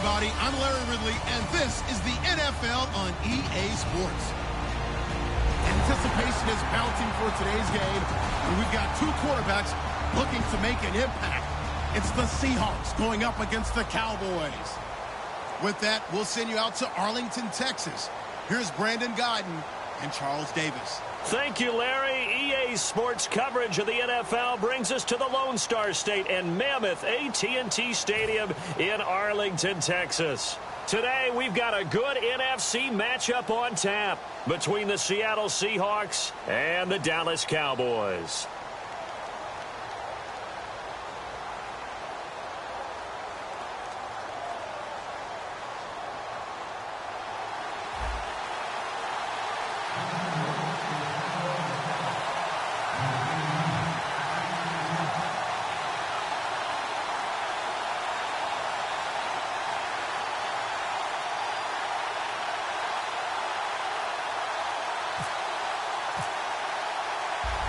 everybody. I'm Larry Ridley, and this is the NFL on EA Sports. Anticipation is mounting for today's game, and we've got two quarterbacks looking to make an impact. It's the Seahawks going up against the Cowboys. With that, we'll send you out to Arlington, Texas. Here's Brandon Godden and Charles Davis. Thank you, Larry. EA Sports coverage of the NFL brings us to the Lone Star State and Mammoth AT&T Stadium in Arlington, Texas. Today, we've got a good NFC matchup on tap between the Seattle Seahawks and the Dallas Cowboys.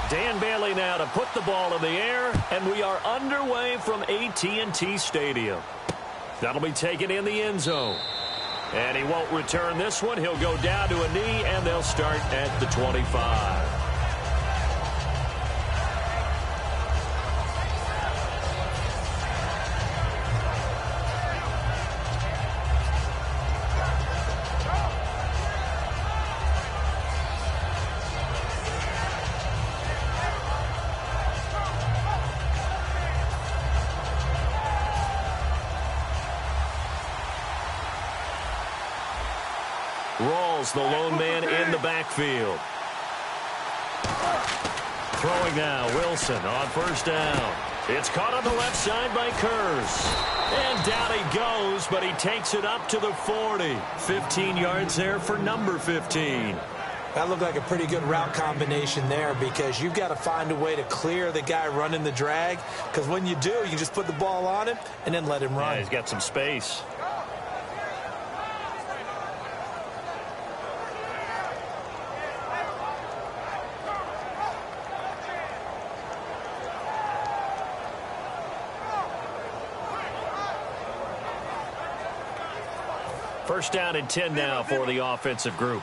Dan Bailey now to put the ball in the air, and we are underway from AT&T Stadium. That'll be taken in the end zone. And he won't return this one. He'll go down to a knee, and they'll start at the 25. Rawls, the lone man in the backfield. Throwing now, Wilson on first down. It's caught on the left side by Kurz. And down he goes, but he takes it up to the 40. 15 yards there for number 15. That looked like a pretty good route combination there, because you've got to find a way to clear the guy running the drag, because when you do, you can just put the ball on him and then let him run. Yeah, he's got some space. First down and 10 now for the offensive group.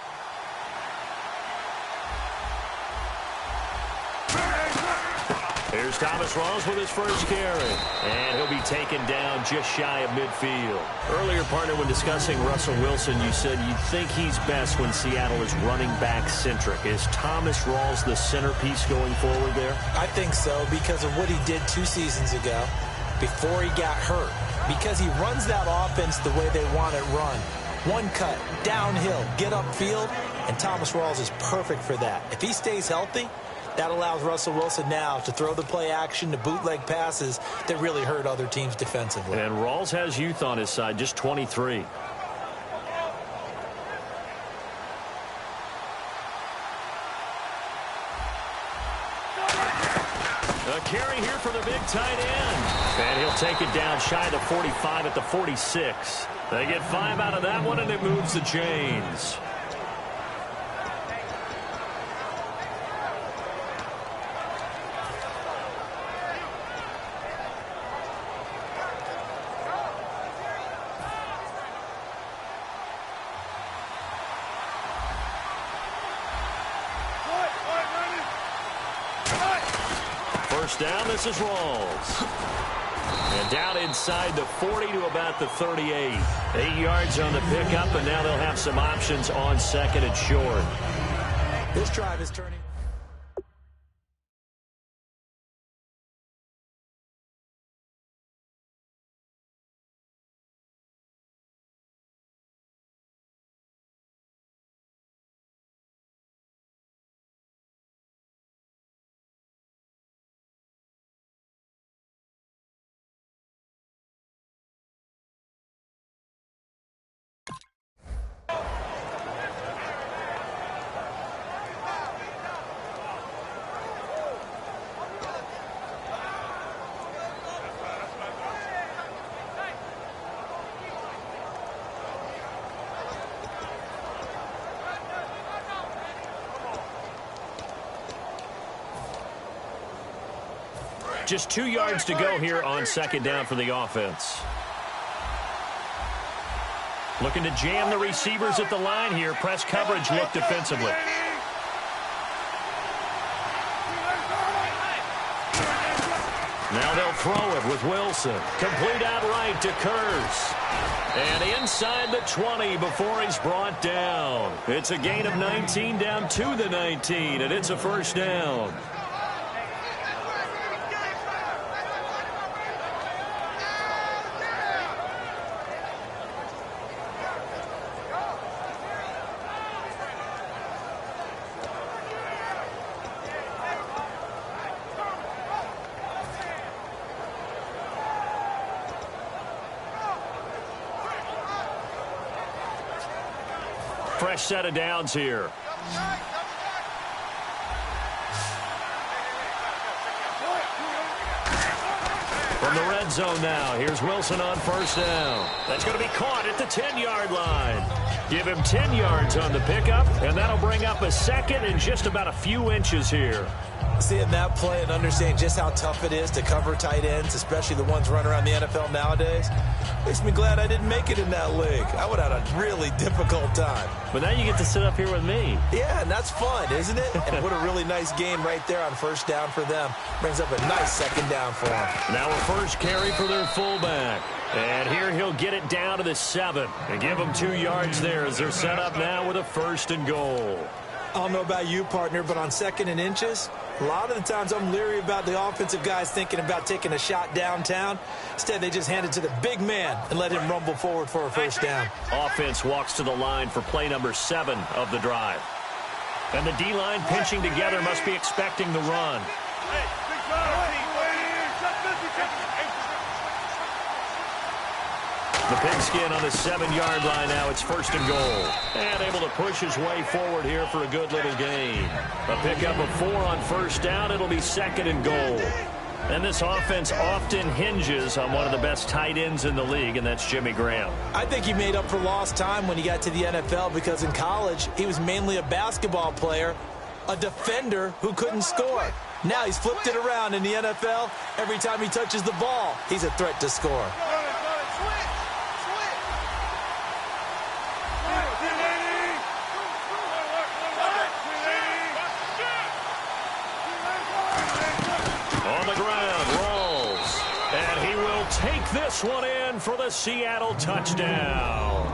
Here's Thomas Rawls with his first carry. And he'll be taken down just shy of midfield. Earlier, partner, when discussing Russell Wilson, you said you think he's best when Seattle is running back centric. Is Thomas Rawls the centerpiece going forward there? I think so, because of what he did 2 seasons ago before he got hurt. Because he runs that offense the way they want it run. One cut, downhill, get upfield, and Thomas Rawls is perfect for that. If he stays healthy, that allows Russell Wilson now to throw the play action, to bootleg passes that really hurt other teams defensively. And Rawls has youth on his side, just 23. A carry here for the big tight end. And he'll take it down shy of the 45 at the 46. They get 5 out of that one, and it moves the chains. First down, this is Rawls. And down inside the 40 to about the 38. 8 yards on the pickup, and now they'll have some options on second and short. This drive is turning. Just 2 yards to go here on second down for the offense. Looking to jam the receivers at the line here. Press coverage look defensively. Now they'll throw it with Wilson. Complete out right to Kurz. And inside the 20 before he's brought down. It's a gain of 19 down to the 19, and it's a first down. Fresh set of downs here. From the red zone now, here's Wilson on first down. That's going to be caught at the 10-yard line. Give him 10 yards on the pickup, and that'll bring up a second and just about a few inches here. Seeing that play and understanding just how tough it is to cover tight ends, especially the ones running around the NFL nowadays, makes me glad I didn't make it in that league. I would have had a really difficult time. But now you get to sit up here with me. Yeah, and that's fun, isn't it? And what a really nice game right there on first down for them. Brings up a nice second down for them. Now a first carry for their fullback. And here he'll get it down to the 7. And give them 2 yards there as they're set up now with a 1st and goal. I don't know about you, partner, but on 2nd and inches, a lot of the times I'm leery about the offensive guys thinking about taking a shot downtown. Instead, they just hand it to the big man and let him rumble forward for a first down. Offense walks to the line for play number 7 of the drive. And the D-line pinching together must be expecting the run. The pigskin on the 7-yard line now. It's 1st and goal. And able to push his way forward here for a good little gain. A pickup of 4 on first down. It'll be 2nd and goal. And this offense often hinges on one of the best tight ends in the league, and that's Jimmy Graham. I think he made up for lost time when he got to the NFL because in college, he was mainly a basketball player, a defender who couldn't score. Now he's flipped it around in the NFL. Every time he touches the ball, he's a threat to score. Take this one in for the Seattle touchdown.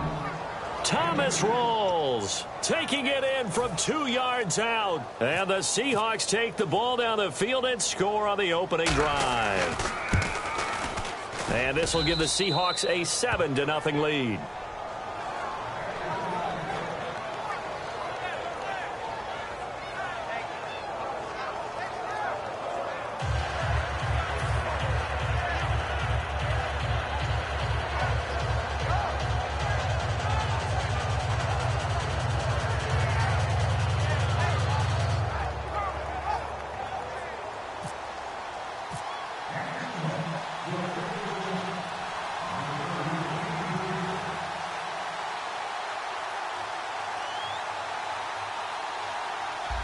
Thomas Rawls taking it in from 2 yards out. And the Seahawks take the ball down the field and score on the opening drive. And this will give the Seahawks a 7-0 lead.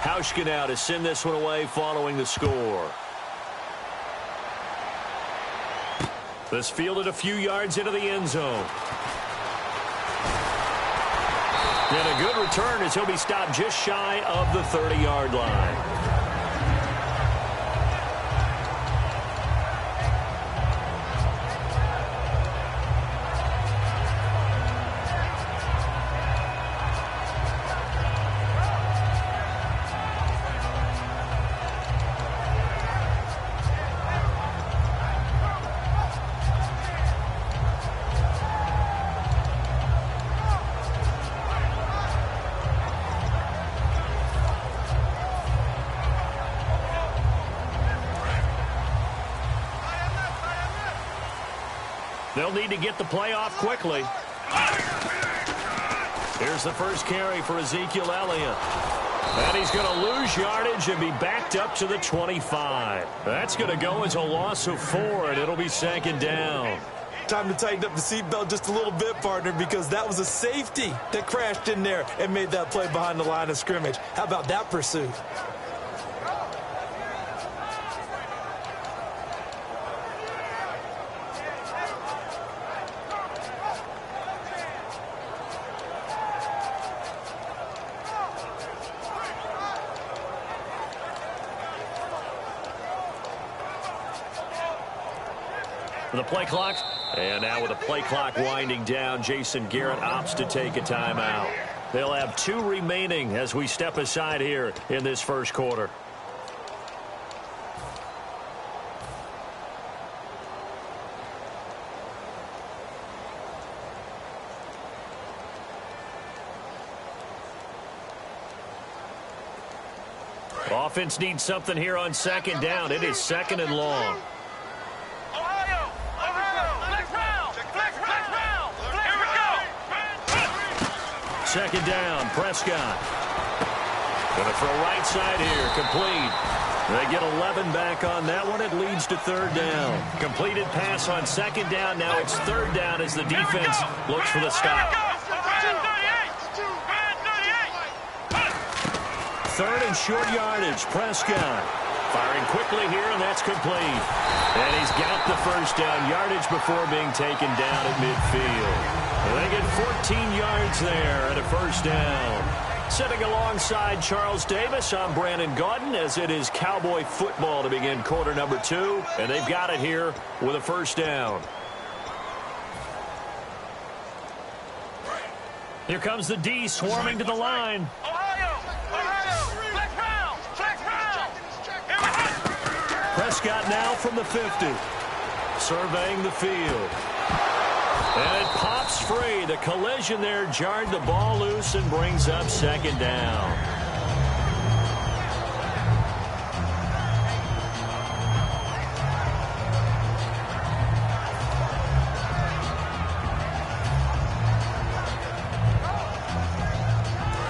Hauschka now to send this one away following the score. This fielded a few yards into the end zone. And a good return as he'll be stopped just shy of the 30-yard line. They'll need to get the play off quickly. Here's the first carry for Ezekiel Elliott. And he's going to lose yardage and be backed up to the 25. That's going to go as a loss of 4, and it'll be 2nd down. Time to tighten up the seatbelt just a little bit, partner, because that was a safety that crashed in there and made that play behind the line of scrimmage. How about that pursuit? The play clock. And now with the play clock winding down, Jason Garrett opts to take a timeout. They'll have 2 remaining as we step aside here in this first quarter. Offense needs something here on second down. It is second and long. Second down, Prescott. Going to throw right side here, complete. They get 11 back on that one. It leads to third down. Completed pass on second down. Now it's third down as the defense looks for the stop. Third and short yardage, Prescott. Firing quickly here, and that's complete. And he's got the first down yardage before being taken down at midfield. And they get 14 yards there at a first down. Sitting alongside Charles Davis, I'm Brandon Gaudin, as it is Cowboy football to begin quarter number 2. And they've got it here with a first down. Here comes the D swarming to the line. Prescott now from the 50. Surveying the field. And it pops free. The collision there jarred the ball loose and brings up second down.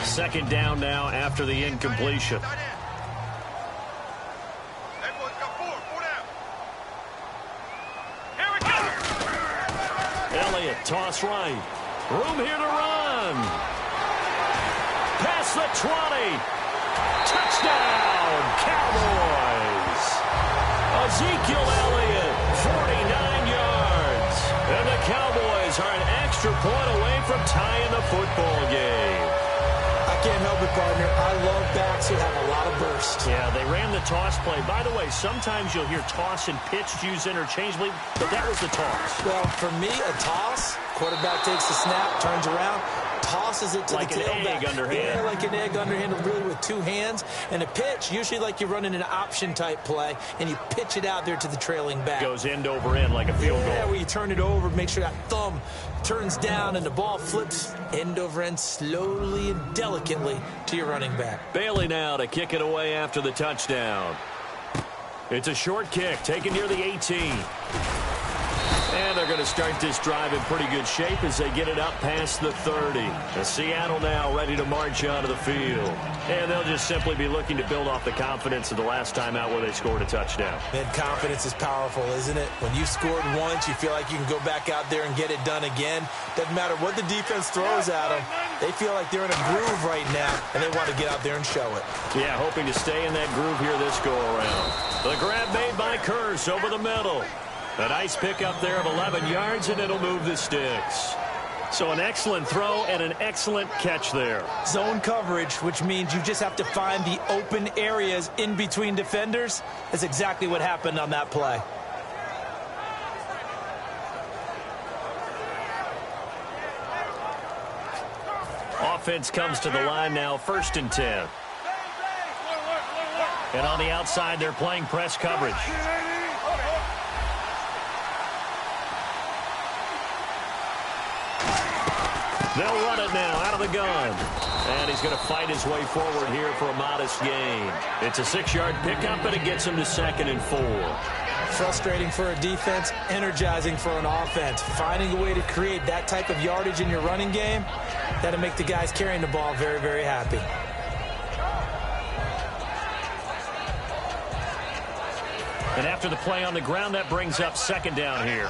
Second down now after the incompletion. Elliott, toss right. Room here to run. Past the 20. Touchdown, Cowboys. Ezekiel Elliott, 49 yards. And the Cowboys are an extra point away from tying the football game. I can't help it, partner. I love backs who have a lot of burst. Yeah, they ran the toss play. By the way, sometimes you'll hear toss and pitch used interchangeably, but that was the toss. Well, for me, a toss, quarterback takes the snap, turns around, tosses it to like the tailback. Like an egg underhand. Yeah, like an egg underhand, really with 2 hands. And a pitch, usually like you're running an option-type play, and you pitch it out there to the trailing back. Goes end over end like a field goal. Yeah, where you turn it over, make sure that thumb turns down, and the ball flips end over end slowly and delicately to your running back. Bailey now to kick it away after the touchdown. It's a short kick taken near the 18. And they're going to start this drive in pretty good shape as they get it up past the 30. And Seattle now ready to march onto the field. And they'll just simply be looking to build off the confidence of the last time out where they scored a touchdown. And confidence is powerful, isn't it? When you scored once, you feel like you can go back out there and get it done again. Doesn't matter what the defense throws at them. They feel like they're in a groove right now, and they want to get out there and show it. Yeah, hoping to stay in that groove here this go-around. The grab made by Kearse over the middle. A nice pickup there of 11 yards, and it'll move the sticks. So an excellent throw and an excellent catch there. Zone coverage, which means you just have to find the open areas in between defenders. That's exactly what happened on that play. Offense comes to the line now, 1st and 10. And on the outside, they're playing press coverage. They'll run it now out of the gun. And he's going to fight his way forward here for a modest gain. It's a 6-yard pickup, and it gets him to 2nd and 4. Frustrating for a defense, energizing for an offense. Finding a way to create that type of yardage in your running game, that'll make the guys carrying the ball very, very happy. And after the play on the ground, that brings up 2nd down here.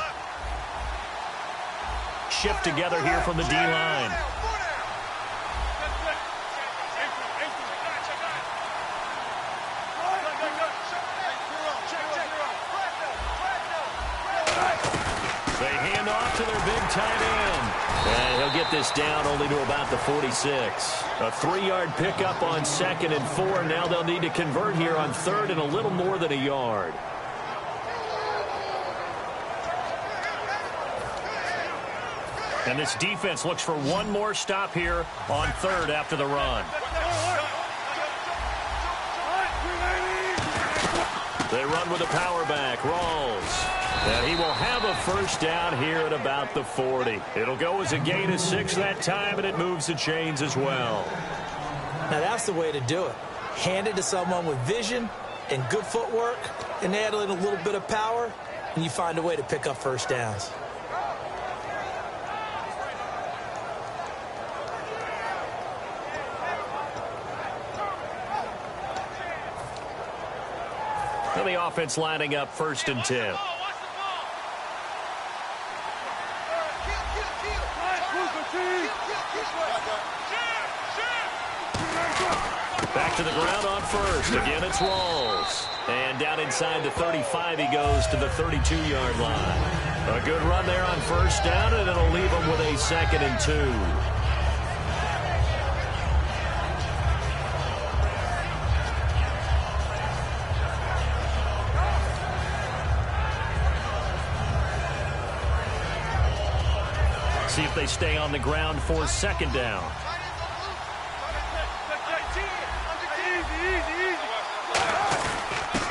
Shift together here from the D-line. They hand off to their big tight end. And he'll get this down only to about the 46. A 3-yard pickup on 2nd and 4. Now they'll need to convert here on 3rd and a little more than a yard. And this defense looks for one more stop here on third after the run. They run with a power back. Rawls. And he will have a first down here at about the 40. It'll go as a gain of 6 that time, and it moves the chains as well. Now that's the way to do it. Hand it to someone with vision and good footwork, and add in a little bit of power, and you find a way to pick up first downs. And the offense lining up 1st and 10. Back to the ground on first. Again, it's Rawls. And down inside the 35, he goes to the 32-yard line. A good run there on first down, and it'll leave him with a 2nd and 2. See if they stay on the ground for 2nd down.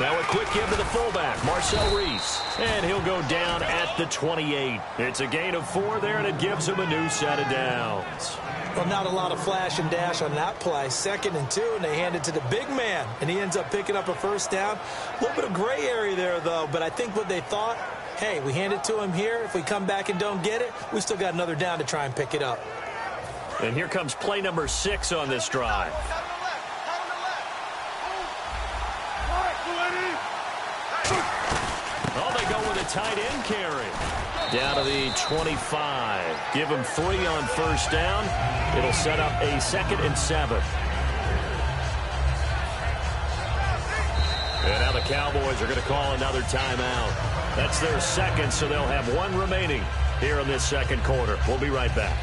Now a quick give to the fullback, Marcel Reese. And he'll go down at the 28. It's a gain of 4 there, and it gives him a new set of downs. Well, not a lot of flash and dash on that play. 2nd and 2, and they hand it to the big man. And he ends up picking up a first down. A little bit of gray area there, though. But I think what they thought, hey, we hand it to him here. If we come back and don't get it, we still got another down to try and pick it up. And here comes play number 6 on this drive. Oh, they go with a tight end carry. Down to the 25. Give him 3 on first down. It'll set up a 2nd and 7. And now the Cowboys are going to call another timeout. That's their 2nd, so they'll have 1 remaining here in this 2nd quarter. We'll be right back.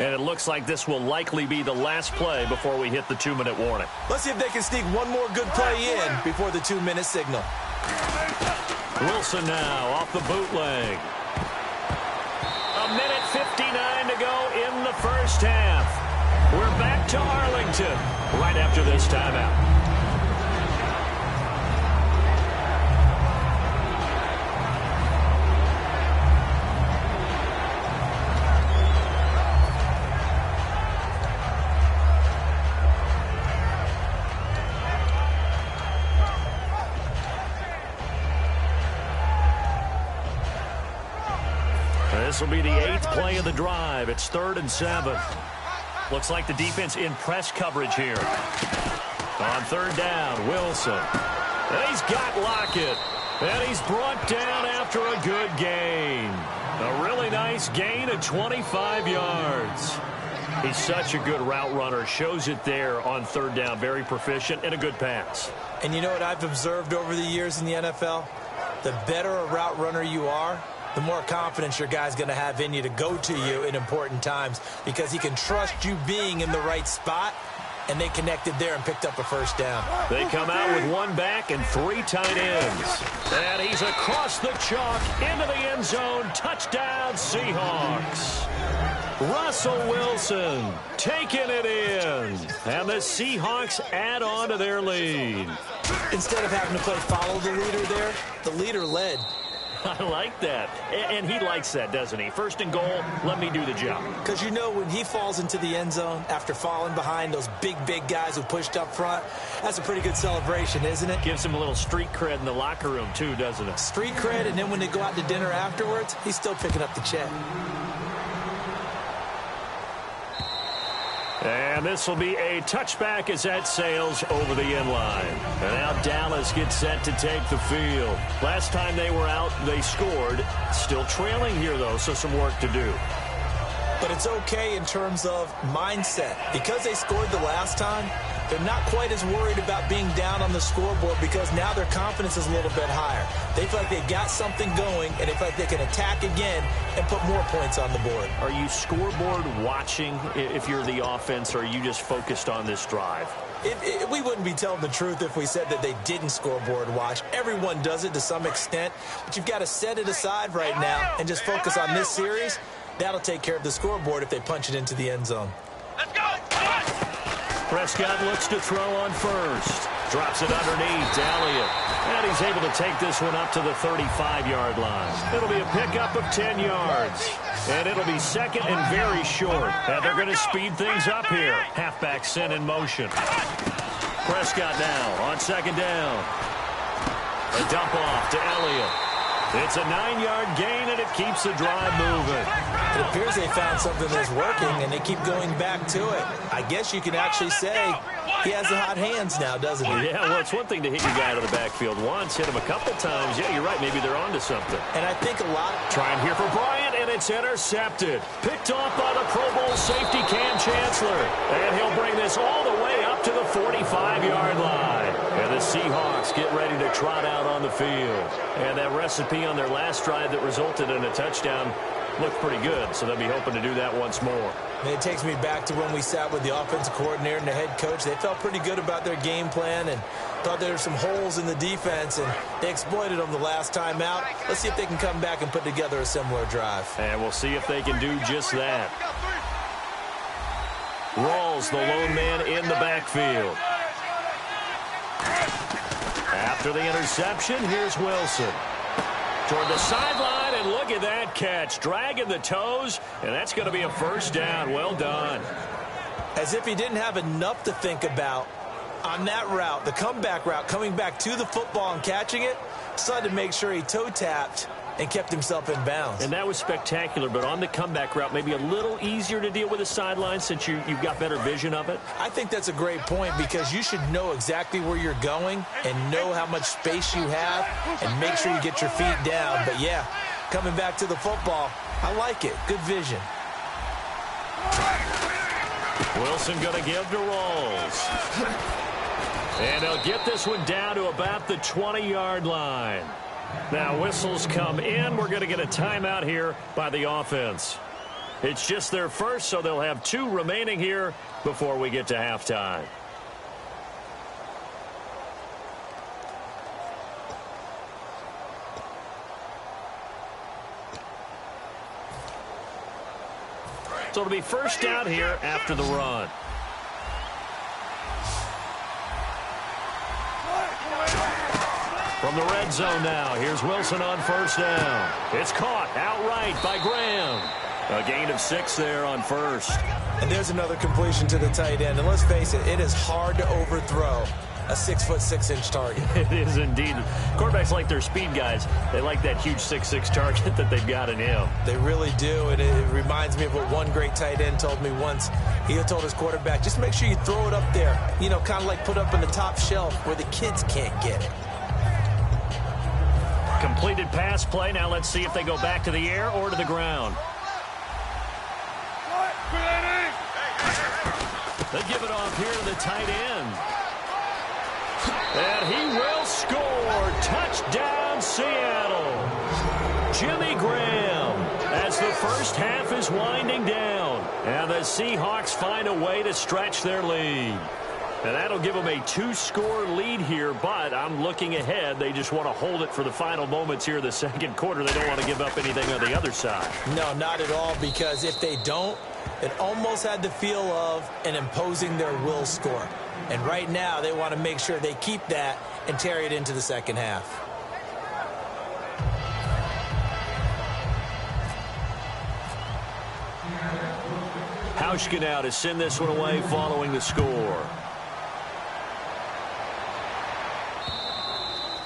And it looks like this will likely be the last play before we hit the 2-minute warning. Let's see if they can sneak one more good play in before the 2-minute signal. Wilson now off the bootleg. 1:59 to go in the first half. We're back to Arlington right after this timeout. This will be the 8th play of the drive. It's 3rd and 7. Looks like the defense in press coverage here. On 3rd down, Wilson. And he's got Lockett. And he's brought down after a good gain. A really nice gain of 25 yards. He's such a good route runner. Shows it there on 3rd down. Very proficient and a good pass. And you know what I've observed over the years in the NFL? The better a route runner you are, the more confidence your guy's going to have in you to go to you in important times, because he can trust you being in the right spot, and they connected there and picked up a first down. They come out with 1 back and 3 tight ends. And he's across the chalk into the end zone. Touchdown, Seahawks. Russell Wilson taking it in. And the Seahawks add on to their lead. Instead of having to play follow the leader there, the leader led. I like that. And he likes that, doesn't he? 1st and goal, let me do the job. Because you know when he falls into the end zone after falling behind those big guys who pushed up front, that's a pretty good celebration, isn't it? Gives him a little street cred in the locker room, too, doesn't it? Street cred, and then when they go out to dinner afterwards, he's still picking up the check. And this will be a touchback as that sails over the end line. And now Dallas gets set to take the field. Last time they were out, they scored. Still trailing here, though, so some work to do. But it's okay in terms of mindset. Because they scored the last time, They're not quite as worried about being down on the scoreboard because now their confidence is a little bit higher. They feel like they've got something going, and they feel like they can attack again and put more points on the board. Are you scoreboard watching if you're the offense, or are you just focused on this drive? We wouldn't be telling the truth if we said that they didn't scoreboard watch. Everyone does it to some extent, but you've got to set it aside right now and just focus on this series. That'll take care of the scoreboard if they punch it into the end zone. Let's go! Prescott looks to throw on first. Drops it underneath to Elliott. And he's able to take this one up to the 35-yard line. It'll be a pickup of 10 yards. And it'll be second and very short. And they're going to speed things up here. Halfback sent in motion. Prescott now on second down. A dump off to Elliott. It's a 9-yard gain, and it keeps the drive moving. It appears they found something that's working, and they keep going back to it. I guess you can actually say he has the hot hands now, doesn't he? Yeah, well, it's one thing to hit your guy out of the backfield once, hit him a couple times. Yeah, you're right. Maybe they're onto something. And I think a lot. Trying here for Bryant, and it's intercepted. Picked off by the Pro Bowl safety Cam Chancellor. And he'll bring this all the way up to the 45-yard line. And the Seahawks get ready to trot out on the field. And that recipe on their last drive that resulted in a touchdown looked pretty good, so they'll be hoping to do that once more. And it takes me back to when we sat with the offensive coordinator and the head coach. They felt pretty good about their game plan and thought there were some holes in the defense, and they exploited them the last time out. Let's see if they can come back and put together a similar drive. And we'll see if they can do just that. Rawls, the lone man in the backfield. After the interception, here's Wilson. Toward the sideline, and look at that catch. Dragging the toes, and that's going to be a first down. Well done. As if he didn't have enough to think about on that route, the comeback route, coming back to the football and catching it, decided to make sure he toe-tapped and kept himself in bounds. And that was spectacular, but on the comeback route, maybe a little easier to deal with the sideline since you've got better vision of it? I think that's a great point because you should know exactly where you're going and know how much space you have and make sure you get your feet down. But, yeah, coming back to the football, I like it. Good vision. Wilson going to give to Rawls. And he'll get this one down to about the 20-yard line. Now, whistles come in. We're going to get a timeout here by the offense. It's just their first, so they'll have 2 remaining here before we get to halftime. So it'll be first down here after the run. From the red zone now, here's Wilson on first down. It's caught outright by Graham. A gain of 6 there on first. And there's another completion to the tight end. And let's face it, it is hard to overthrow a 6'6" target. It is indeed. Quarterbacks like their speed guys. They like that huge 6'6" target that they've got in him. They really do, and it reminds me of what one great tight end told me once. He told his quarterback, just make sure you throw it up there. You know, kind of like put up in the top shelf where the kids can't get it. Completed pass play. Now let's see if they go back to the air or to the ground. They give it off here to the tight end. And he will score. Touchdown, Seattle. Jimmy Graham as the first half is winding down. And the Seahawks find a way to stretch their lead. And that'll give them a 2-score lead here, but I'm looking ahead. They just want to hold it for the final moments here in the second quarter. They don't want to give up anything on the other side. No, not at all, because if they don't, it almost had the feel of an imposing their will score. And right now, they want to make sure they keep that and carry it into the second half. Hauschka now to send this one away following the score.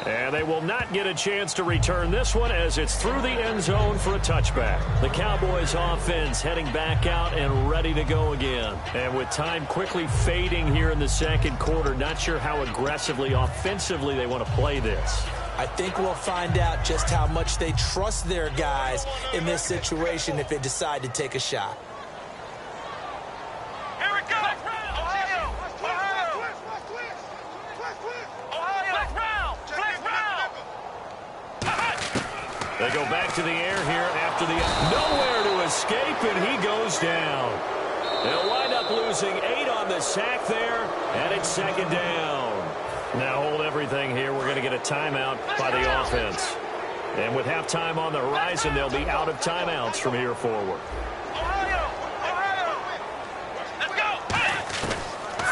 And they will not get a chance to return this one as it's through the end zone for a touchback. The Cowboys offense heading back out and ready to go again. And with time quickly fading here in the second quarter, not sure how aggressively, offensively they want to play this. I think we'll find out just how much they trust their guys in this situation if they decide to take a shot. Here it goes! Ohio! They go back to the air here after the nowhere to escape, and he goes down. They'll wind up losing 8 on the sack there, and it's second down. Now hold everything here. We're going to get a timeout by the offense. And with halftime on the horizon, they'll be out of timeouts from here forward.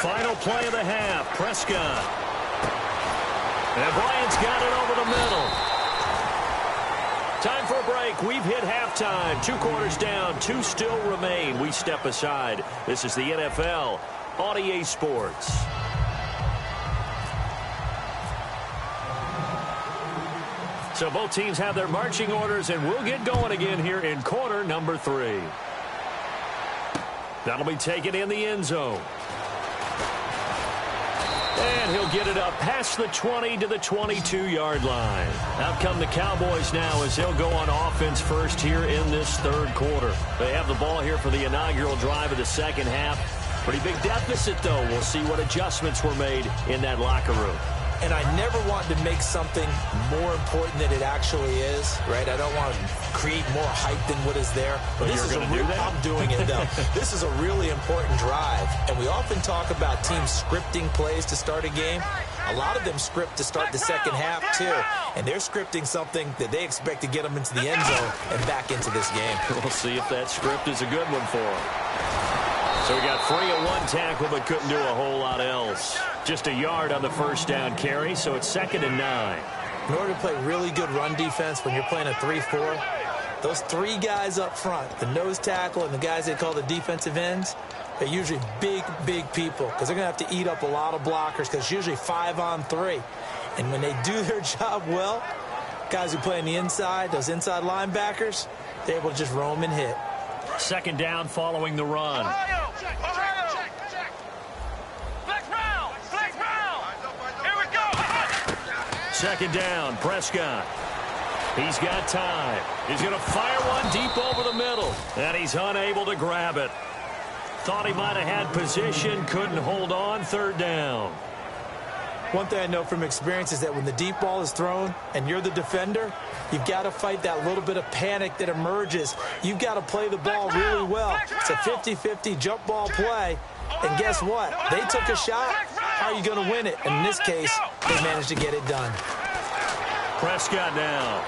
Final play of the half, Prescott. And Bryant's got it over the middle. Time for a break. We've hit halftime. 2 quarters down, 2 still remain. We step aside. This is the NFL on EA Sports. So both teams have their marching orders, and we'll get going again here in quarter number 3. That'll be taken in the end zone. And he'll get it up past the 20 to the 22-yard line. Out come the Cowboys now as they'll go on offense first here in this third quarter. They have the ball here for the inaugural drive of the second half. Pretty big deficit, though. We'll see what adjustments were made in that locker room. And I never want to make something more important than it actually is, right? I don't want to create more hype than what is there. But this is I'm doing it, though. This is a really important drive. And we often talk about teams scripting plays to start a game. A lot of them script to start the second half, too. And they're scripting something that they expect to get them into the end zone and back into this game. We'll see if that script is a good one for them. So we got 3 at 1 tackle, but couldn't do a whole lot else. Just a yard on the first down carry, so it's 2nd and 9. In order to play really good run defense when you're playing a 3-4, those 3 guys up front, the nose tackle and the guys they call the defensive ends, they're usually big, big people because they're going to have to eat up a lot of blockers because it's usually 5 on 3. And when they do their job well, guys who play on the inside, those inside linebackers, they're able to just roam and hit. 2nd down following the run. Second down, Prescott. He's got time. He's going to fire one deep over the middle, and he's unable to grab it. Thought he might have had position, couldn't hold on. 3rd down. One thing I know from experience is that when the deep ball is thrown and you're the defender, you've got to fight that little bit of panic that emerges. You've got to play the ball really well. It's a 50-50 jump ball play. And guess what? They took a shot. How are you going to win it? And in this case, they managed to get it done. Prescott now.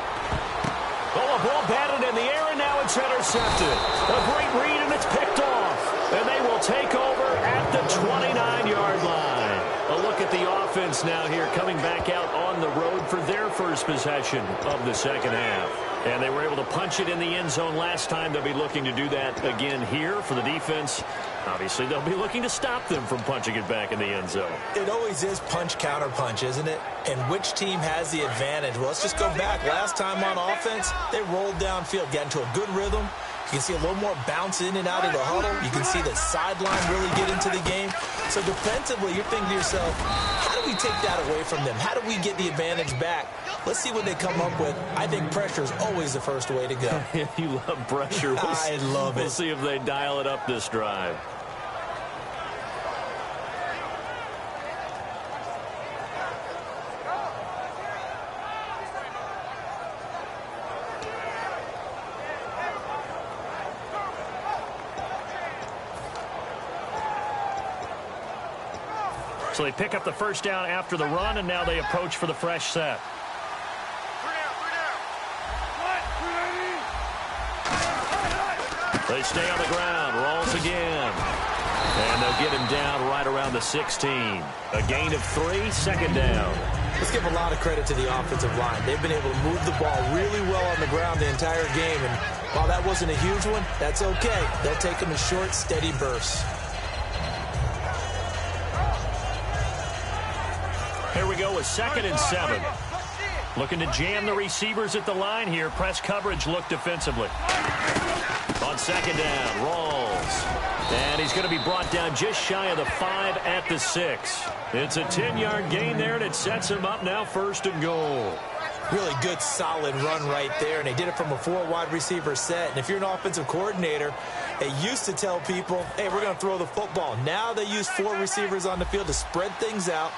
Oh, a ball batted in the air, and now it's intercepted. A great read, and it's picked off. And they will take over at the 29-yard line. A look at the offense now here, coming back out on the road for their first possession of the second half. And they were able to punch it in the end zone last time. They'll be looking to do that again here for the defense. Obviously, they'll be looking to stop them from punching it back in the end zone. It always is punch, counter punch, isn't it? And which team has the advantage? Well, let's just go back. Last time on offense, they rolled downfield, got into a good rhythm. You can see a little more bounce in and out of the huddle. You can see the sideline really get into the game. So defensively, you're thinking to yourself, how do we take that away from them? How do we get the advantage back? Let's see what they come up with. I think pressure is always the first way to go. You love pressure. I love it. We'll see if they dial it up this drive. So they pick up the first down after the run, and now they approach for the fresh set. They stay on the ground. Rolls again. And they'll get him down right around the 16. A gain of 3, 2nd down. Let's give a lot of credit to the offensive line. They've been able to move the ball really well on the ground the entire game. And while that wasn't a huge one, that's okay. They'll take them in short, steady bursts. Here we go with 2nd and 7. Looking to jam the receivers at the line here. Press coverage look defensively. On 2nd down, Rawls. And he's going to be brought down just shy of the 5 at the 6. It's a 10-yard gain there, and it sets him up now 1st and goal. Really good, solid run right there, and they did it from a 4-wide receiver set. And if you're an offensive coordinator, they used to tell people, hey, we're going to throw the football. Now they use 4 receivers on the field to spread things out,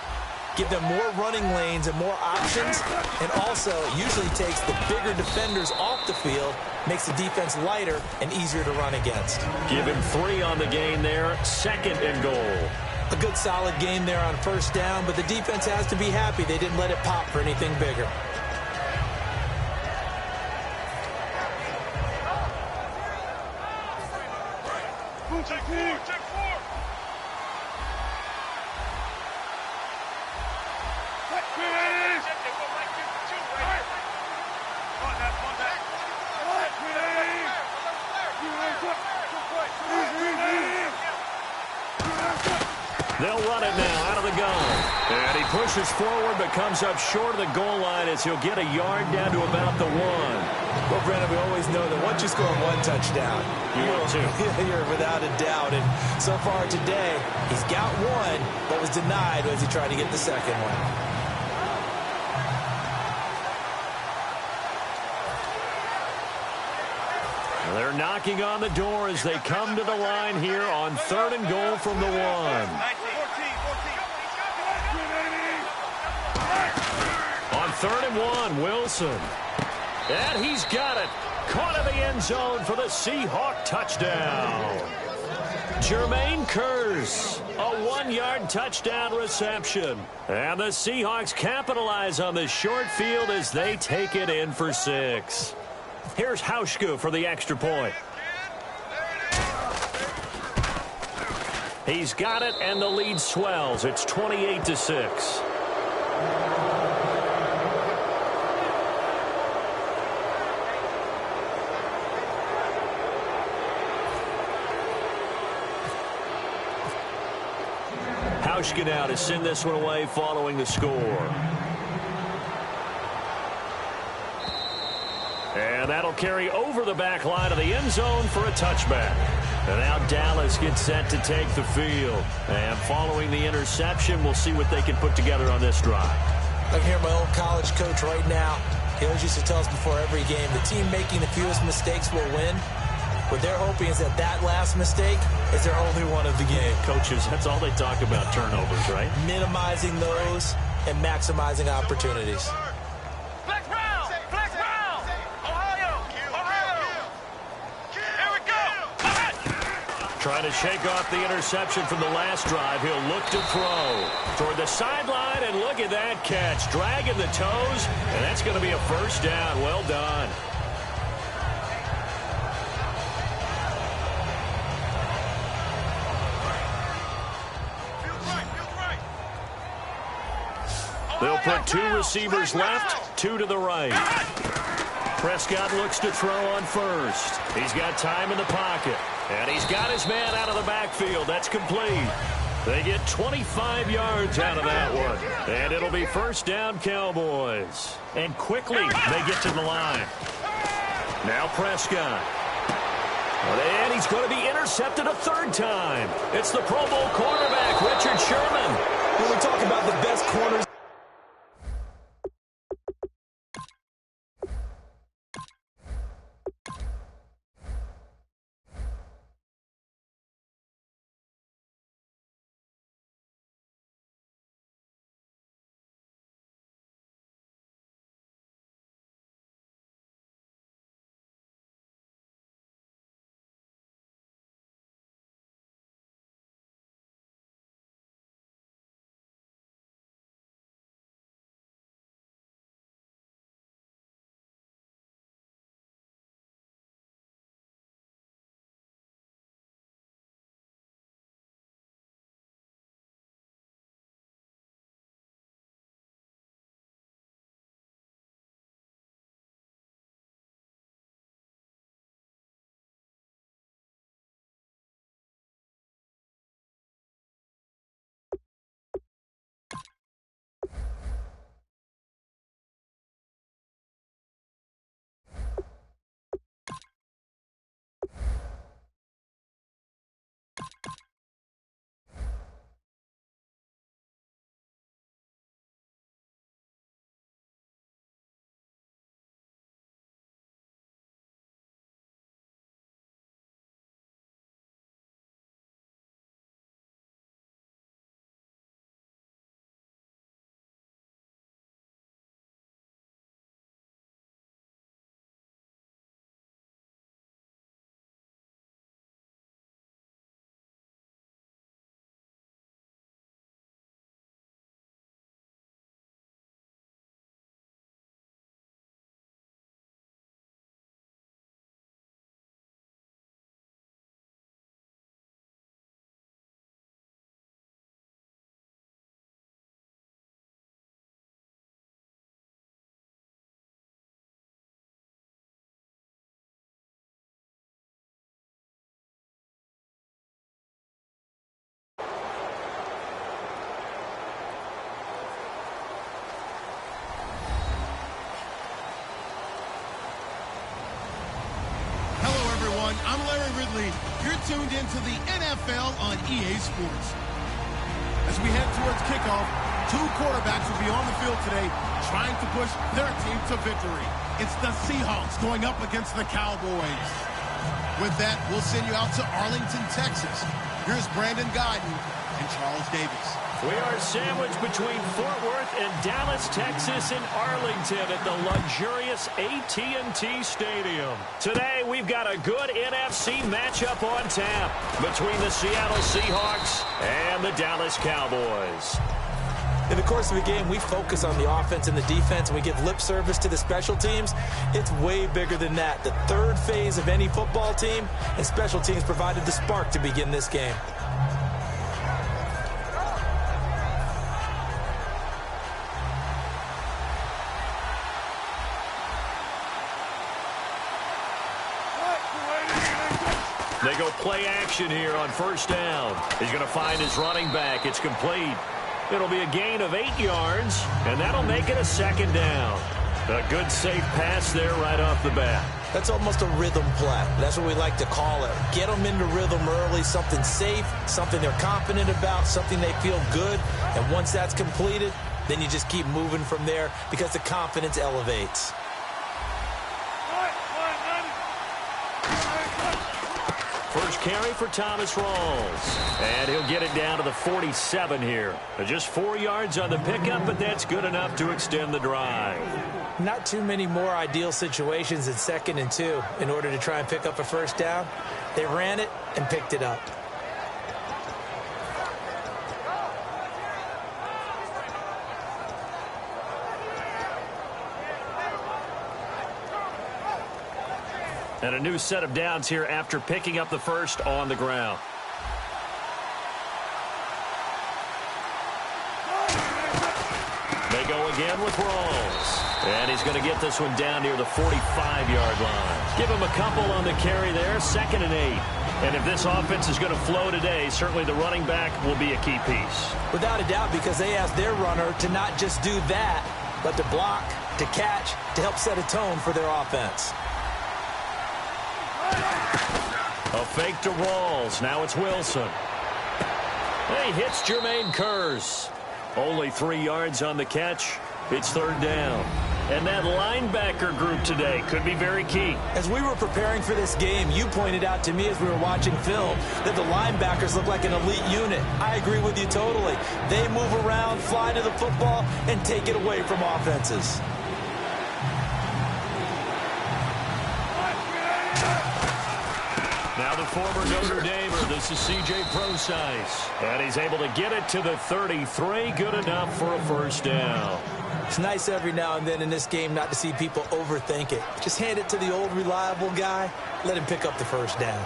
give them more running lanes and more options, and also it usually takes the bigger defenders off the field, makes the defense lighter and easier to run against. Give him 3 on the gain there, 2nd and goal. A good solid game there on first down, but the defense has to be happy they didn't let it pop for anything bigger. Check 4, check 4. They'll run it now out of the gun. And he pushes forward but comes up short of the goal line as he'll get a yard down to about the 1. Well, Brandon, we always know that once you score 1 touchdown, you're without a doubt. And so far today, he's got 1, but was denied as he tried to get the second one. They're knocking on the door as they come to the line here on 3rd and goal from the 1. On 3rd and 1, Wilson. And he's got it. Caught in the end zone for the Seahawk touchdown. Jermaine Kearse, a 1-yard touchdown reception. And the Seahawks capitalize on the short field as they take it in for 6. Here's Hauschka for the extra point. He's got it, and the lead swells. It's 28-6. Hauschka now to send this one away following the score. And that'll carry over the back line of the end zone for a touchback. And now Dallas gets set to take the field. And following the interception, we'll see what they can put together on this drive. I can hear my old college coach right now. He always used to tell us before every game, the team making the fewest mistakes will win. What they're hoping is that last mistake is their only one of the game. Coaches, that's all they talk about, turnovers, right? Minimizing those and maximizing opportunities. Trying to shake off the interception from the last drive. He'll look to throw toward the sideline, and look at that catch. Dragging the toes, and that's going to be a first down. Well done. They'll put 2 receivers left, 2 to the right. Prescott looks to throw on first. He's got time in the pocket. And he's got his man out of the backfield. That's complete. They get 25 yards out of that one. And it'll be first down, Cowboys. And quickly, they get to the line. Now Prescott. And he's going to be intercepted a 3rd time. It's the Pro Bowl cornerback, Richard Sherman. When we talk about the best corners I'm Larry Ridley. You're tuned into the NFL on EA Sports. As we head towards kickoff, two quarterbacks will be on the field today trying to push their team to victory. It's the Seahawks going up against the Cowboys. With that, we'll send you out to Arlington, Texas. Here's Brandon Guyton and Charles Davis. We are sandwiched between Fort Worth and Dallas, Texas, and Arlington at the luxurious AT&T Stadium. Today, we've got a good NFC matchup on tap between the Seattle Seahawks and the Dallas Cowboys. In the course of a game, we focus on the offense and the defense, and we give lip service to the special teams. It's way bigger than that. The third phase of any football team, and special teams provided the spark to begin this game. They go play action here on first down. He's going to find his running back. It's complete. It'll be a gain of 8 yards, and that'll make it a second down. A good, safe pass there right off the bat. That's almost a rhythm play. That's what we like to call it. Get them into rhythm early, something safe, something they're confident about, something they feel good. And once that's completed, then you just keep moving from there because the confidence elevates. First carry for Thomas Rawls. And he'll get it down to the 47 here. Just 4 yards on the pickup, but that's good enough to extend the drive. Not too many more ideal situations in 2nd and 2 in order to try and pick up a first down. They ran it and picked it up. And a new set of downs here after picking up the first on the ground. They go again with Rawls. And he's going to get this one down near the 45-yard line. Give him a couple on the carry there, 2nd and 8. And if this offense is going to flow today, certainly the running back will be a key piece. Without a doubt, because they asked their runner to not just do that, but to block, to catch, to help set a tone for their offense. A fake to Rawls. Now it's Wilson. He hits Jermaine Kearse. Only 3 yards on the catch. It's 3rd down. And that linebacker group today could be very key. As we were preparing for this game, you pointed out to me as we were watching film that the linebackers look like an elite unit. I agree with you totally. They move around, fly to the football, and take it away from offenses. Now the former Notre Damer, this is C.J. Prosise. And he's able to get it to the 33. Good enough for a first down. It's nice every now and then in this game not to see people overthink it. Just hand it to the old reliable guy. Let him pick up the first down.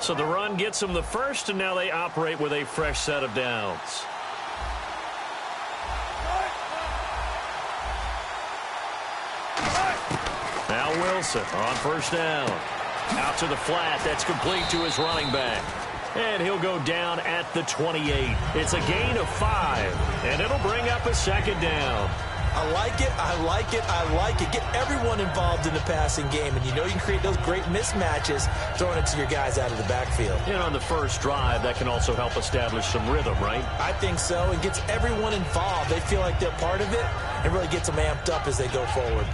So the run gets them the first, and now they operate with a fresh set of downs. Now Wilson on first down. Out to the flat. That's complete to his running back. And he'll go down at the 28. It's a gain of 5. And it'll bring up a second down. I like it, I like it, I like it. Get everyone involved in the passing game. And you know you can create those great mismatches throwing it to your guys out of the backfield. And on the first drive, that can also help establish some rhythm, right? I think so. It gets everyone involved. They feel like they're part of it and really gets them amped up as they go forward.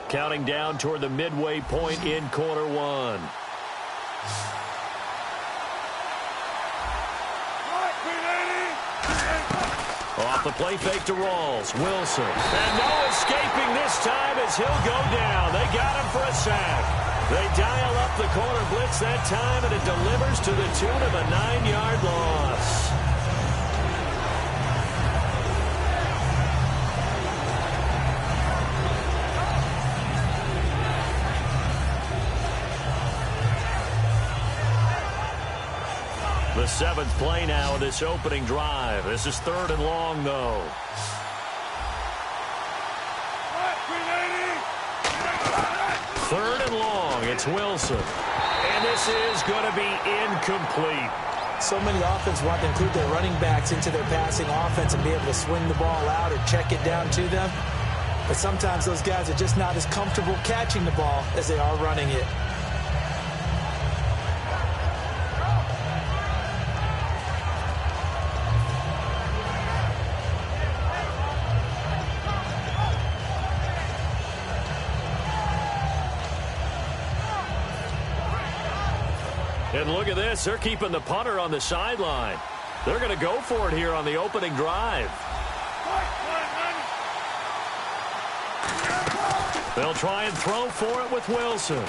Counting down toward the midway point in quarter one. Off the play fake to Rawls. Wilson. And no escaping this time as he'll go down. They got him for a sack. They dial up the corner blitz that time, and it delivers to the tune of a 9-yard loss. The 7th play now of this opening drive. This is 3rd and long, though. Third and long. It's Wilson. And this is going to be incomplete. So many offenses want to include their running backs into their passing offense and be able to swing the ball out or check it down to them. But sometimes those guys are just not as comfortable catching the ball as they are running it. And look at this. They're keeping the punter on the sideline. They're going to go for it here on the opening drive. They'll try and throw for it with Wilson.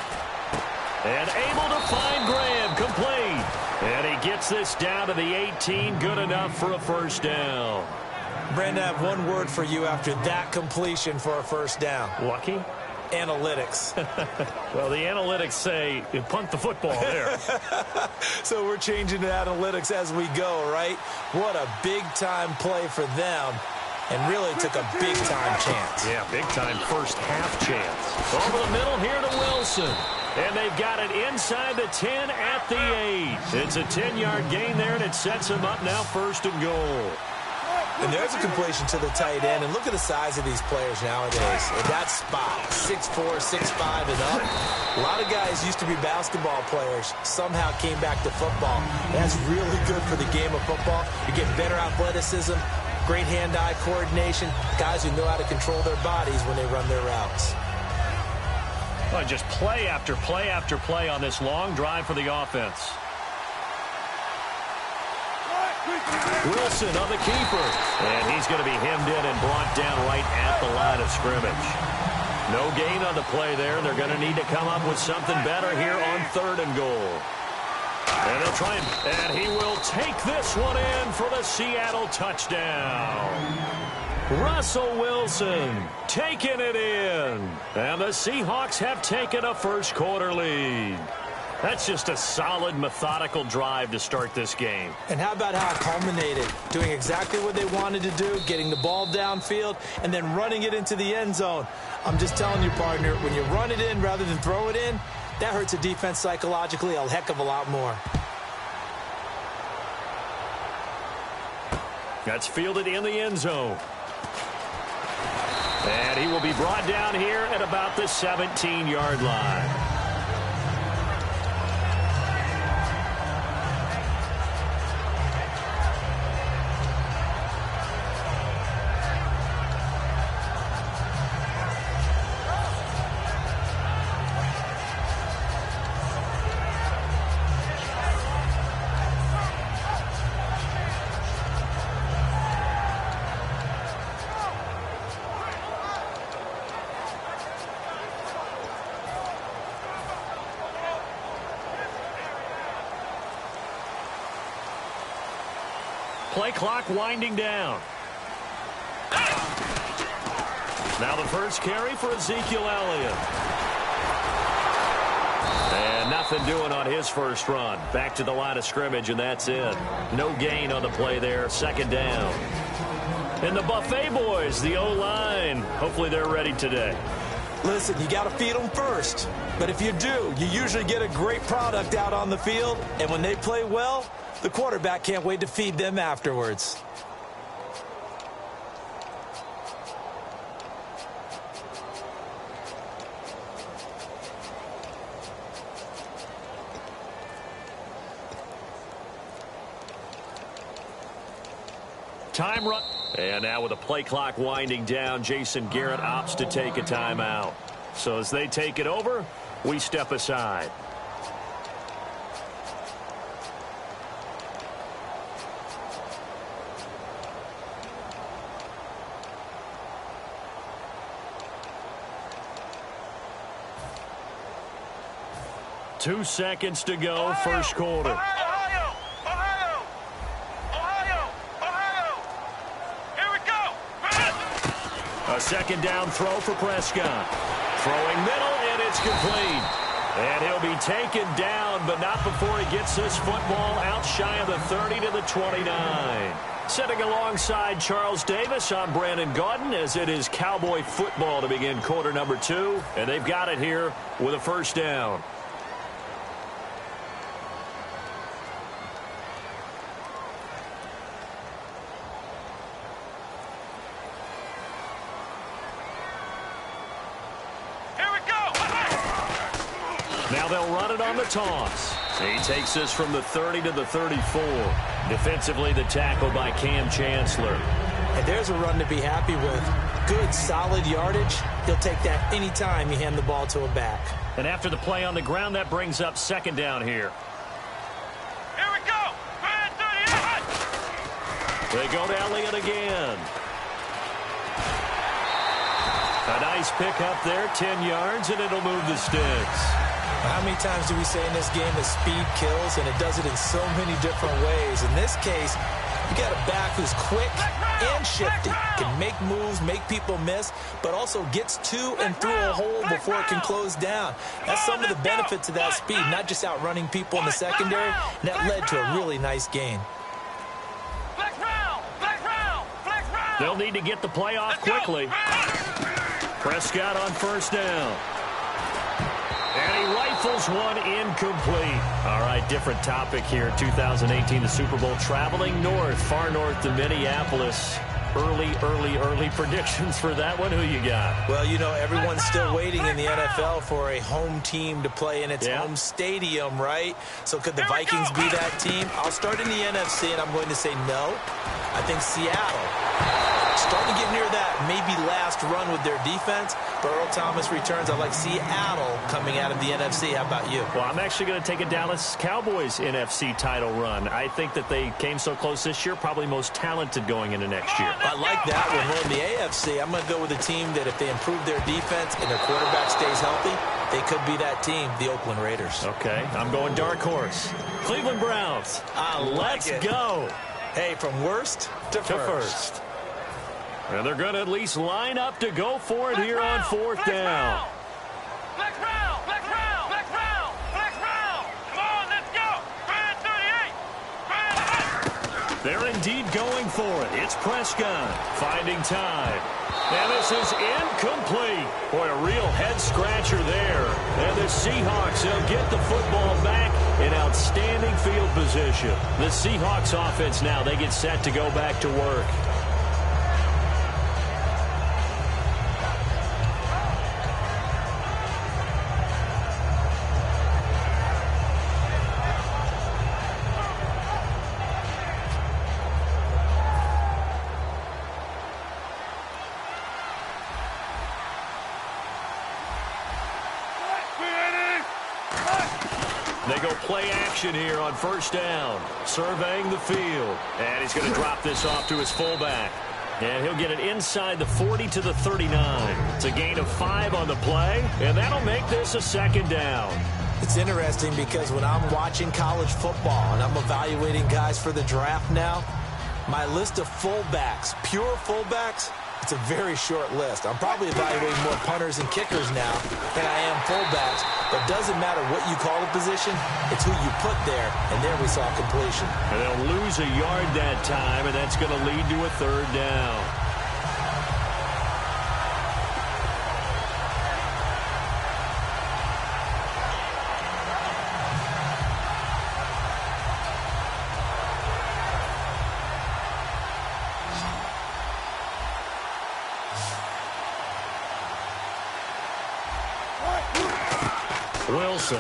And able to find Graham, complete. And he gets this down to the 18, good enough for a first down. Brandon, I have one word for you after that completion for a first down. Lucky? Analytics. Well, the analytics say you punt the football there. So we're changing to analytics as we go, right? What a big-time play for them. And really took a big-time chance. Yeah, big-time first half chance. Over the middle here to Wilson. And they've got it inside the 10 at the 8. It's a 10-yard gain there, and it sets them up now first and goal. And there's a completion to the tight end. And look at the size of these players nowadays. In that spot, 6'4", 6'5", and up. A lot of guys used to be basketball players, somehow came back to football. That's really good for the game of football. You get better athleticism, great hand-eye coordination, guys who know how to control their bodies when they run their routes. Well, just play after play after play on this long drive for the offense. Wilson on the keeper. And he's going to be hemmed in and brought down right at the line of scrimmage. No gain on the play there. They're going to need to come up with something better here on 3rd and goal. And they'll try and he will take this one in for the Seattle touchdown. Russell Wilson taking it in. And the Seahawks have taken a first quarter lead. That's just a solid, methodical drive to start this game. And how about how it culminated? Doing exactly what they wanted to do, getting the ball downfield, and then running it into the end zone. I'm just telling you, partner, when you run it in rather than throw it in, that hurts a defense psychologically a heck of a lot more. That's fielded in the end zone. And he will be brought down here at about the 17-yard line. Play clock winding down. Now the first carry for Ezekiel Elliott. And nothing doing on his first run. Back to the line of scrimmage, and that's it. No gain on the play there. 2nd down. And the Buffet boys, the O-line. Hopefully they're ready today. Listen, you got to feed them first. But if you do, you usually get a great product out on the field. And when they play well, the quarterback can't wait to feed them afterwards. Time run. And now with the play clock winding down, Jason Garrett opts to take a timeout. So as they take it over, we step aside. Two seconds to go, first quarter. Ohio! Here we go! A 2nd down throw for Prescott. Throwing middle, and it's complete. And he'll be taken down, but not before he gets this football out shy of the 30 to the 29. Sitting alongside Charles Davis, I'm Brandon Gaudin, as it is Cowboy football to begin quarter number 2. And they've got it here with a first down. Now they'll run it on the toss. He takes this from the 30 to the 34. Defensively, the tackle by Cam Chancellor. And there's a run to be happy with. Good, solid yardage. He'll take that anytime you hand the ball to a back. And after the play on the ground, that brings up second down here. Here we go. 38. They go to Elliott again. A nice pickup there, 10 yards, and it'll move the sticks. How many times do we say in this game that speed kills, and it does it in so many different ways? In this case, you got a back who's quick and shifty, can make moves, make people miss, but also gets to and through a hole before it can close down. That's some of the benefits of that speed, not just outrunning people in the secondary, and that led to a really nice gain. They'll need to get the play off quickly. Prescott on first down. And he rifles one incomplete. All right, different topic here. 2018, the Super Bowl, traveling north, far north to Minneapolis. Early predictions for that one. Who you got? Well, you know, everyone's still waiting in the NFL for a home team to play in its home stadium, right? So could the Vikings be that team? I'll start in the NFC, and I'm going to say no. I think Seattle. Starting to get near that maybe last run with their defense. But Earl Thomas returns. I like Seattle coming out of the NFC. How about you? Well, I'm actually going to take a Dallas Cowboys NFC title run. I think that they came so close this year, probably most talented going into next year. I like that one. Well, in the AFC, I'm going to go with a team that if they improve their defense and their quarterback stays healthy, they could be that team, the Oakland Raiders. Okay, I'm going dark horse. Cleveland Browns. Let's go. Hey, from worst to first. And they're going to at least line up to go for it here on fourth down. Flex round. Come on, let's go. 38. They're indeed going for it. It's Prescott finding time. And this is incomplete. Boy, a real head-scratcher there. And the Seahawks, they'll get the football back in outstanding field position. The Seahawks offense now, they get set to go back to work. They go play action here on first down, surveying the field. And he's going to drop this off to his fullback. And he'll get it inside the 40 to the 39. It's a gain of 5 on the play, and that'll make this a second down. It's interesting because when I'm watching college football and I'm evaluating guys for the draft now, my list of fullbacks, pure fullbacks, it's a very short list. I'm probably evaluating more punters and kickers now than I am fullbacks. But it doesn't matter what you call the position, it's who you put there, and there we saw completion. And they'll lose a yard that time, and that's going to lead to a third down. Wilson.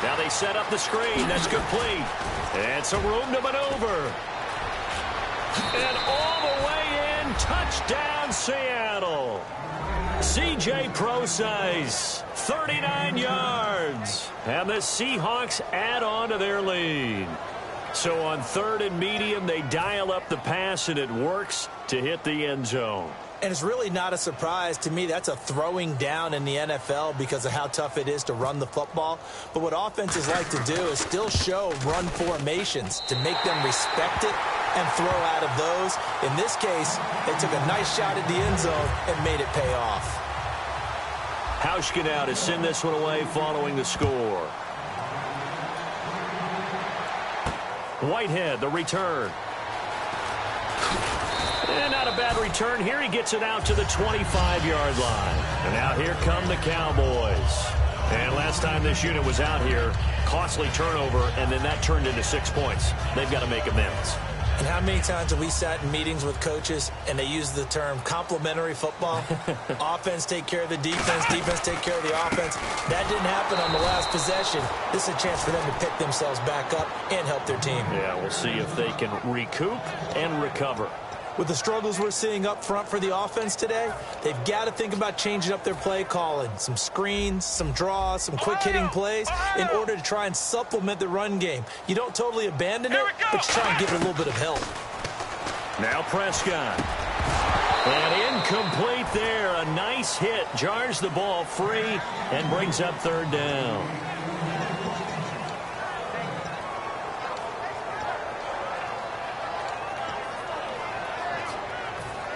Now they set up the screen. That's complete. And some room to maneuver. And all the way in. Touchdown, Seattle. C.J. Prosise, 39 yards. And the Seahawks add on to their lead. So on third and medium, they dial up the pass, and it works to hit the end zone. And it's really not a surprise to me. That's a throwing down in the NFL because of how tough it is to run the football. But what offenses like to do is still show run formations to make them respect it and throw out of those. In this case, they took a nice shot at the end zone and made it pay off. Hauschka now to send this one away following the score. Whitehead, the return. And not a bad return here. He gets it out to the 25-yard line. And now here come the Cowboys. And last time this unit was out here, costly turnover, and then that turned into 6 points. They've got to make amends. And how many times have we sat in meetings with coaches and they use the term complementary football? Offense take care of the defense, defense take care of the offense. That didn't happen on the last possession. This is a chance for them to pick themselves back up and help their team. Yeah, we'll see if they can recoup and recover. With the struggles we're seeing up front for the offense today, they've got to think about changing up their play calling. Some screens, some draws, some quick-hitting plays in order to try and supplement the run game. You don't totally abandon it, but you try and give it a little bit of help. Now Prescott. And incomplete there. A nice hit. Jars the ball free and brings up third down.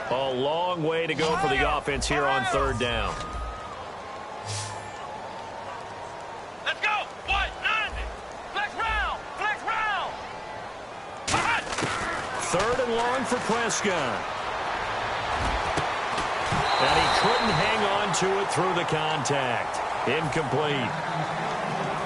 A long way to go for the offense here on third down. Let's go. What? None. Flex round. Flex round. Third and long for Prescott. And he couldn't hang on to it through the contact. Incomplete.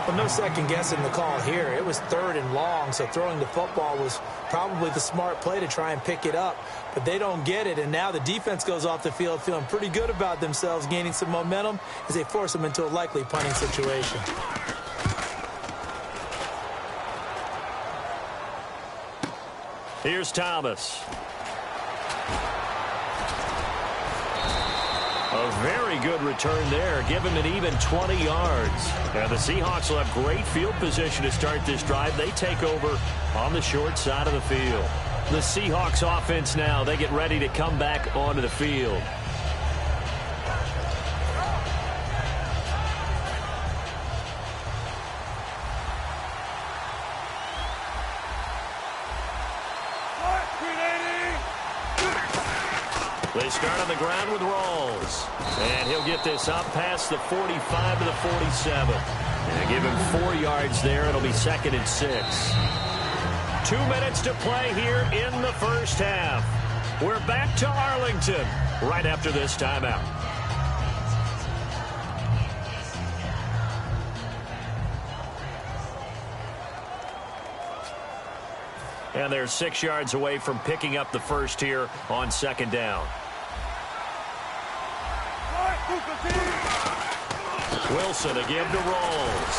Well, no second guessing the call here. It was third and long, so throwing the football was probably the smart play to try and pick it up. But they don't get it, and now the defense goes off the field feeling pretty good about themselves, gaining some momentum as they force them into a likely punting situation. Here's Thomas. A very good return there. Give him an even 20 yards. Now the Seahawks will have great field position to start this drive. They take over on the short side of the field. The Seahawks offense now, they get ready to come back onto the field. They start on the ground with Rawls. And he'll get this up past the 45 to the 47. And give him 4 yards there. It'll be 2nd and 6. 2 minutes to play here in the first half. We're back to Arlington right after this timeout. And they're 6 yards away from picking up the first here on 2nd down. Wilson again to Rawls.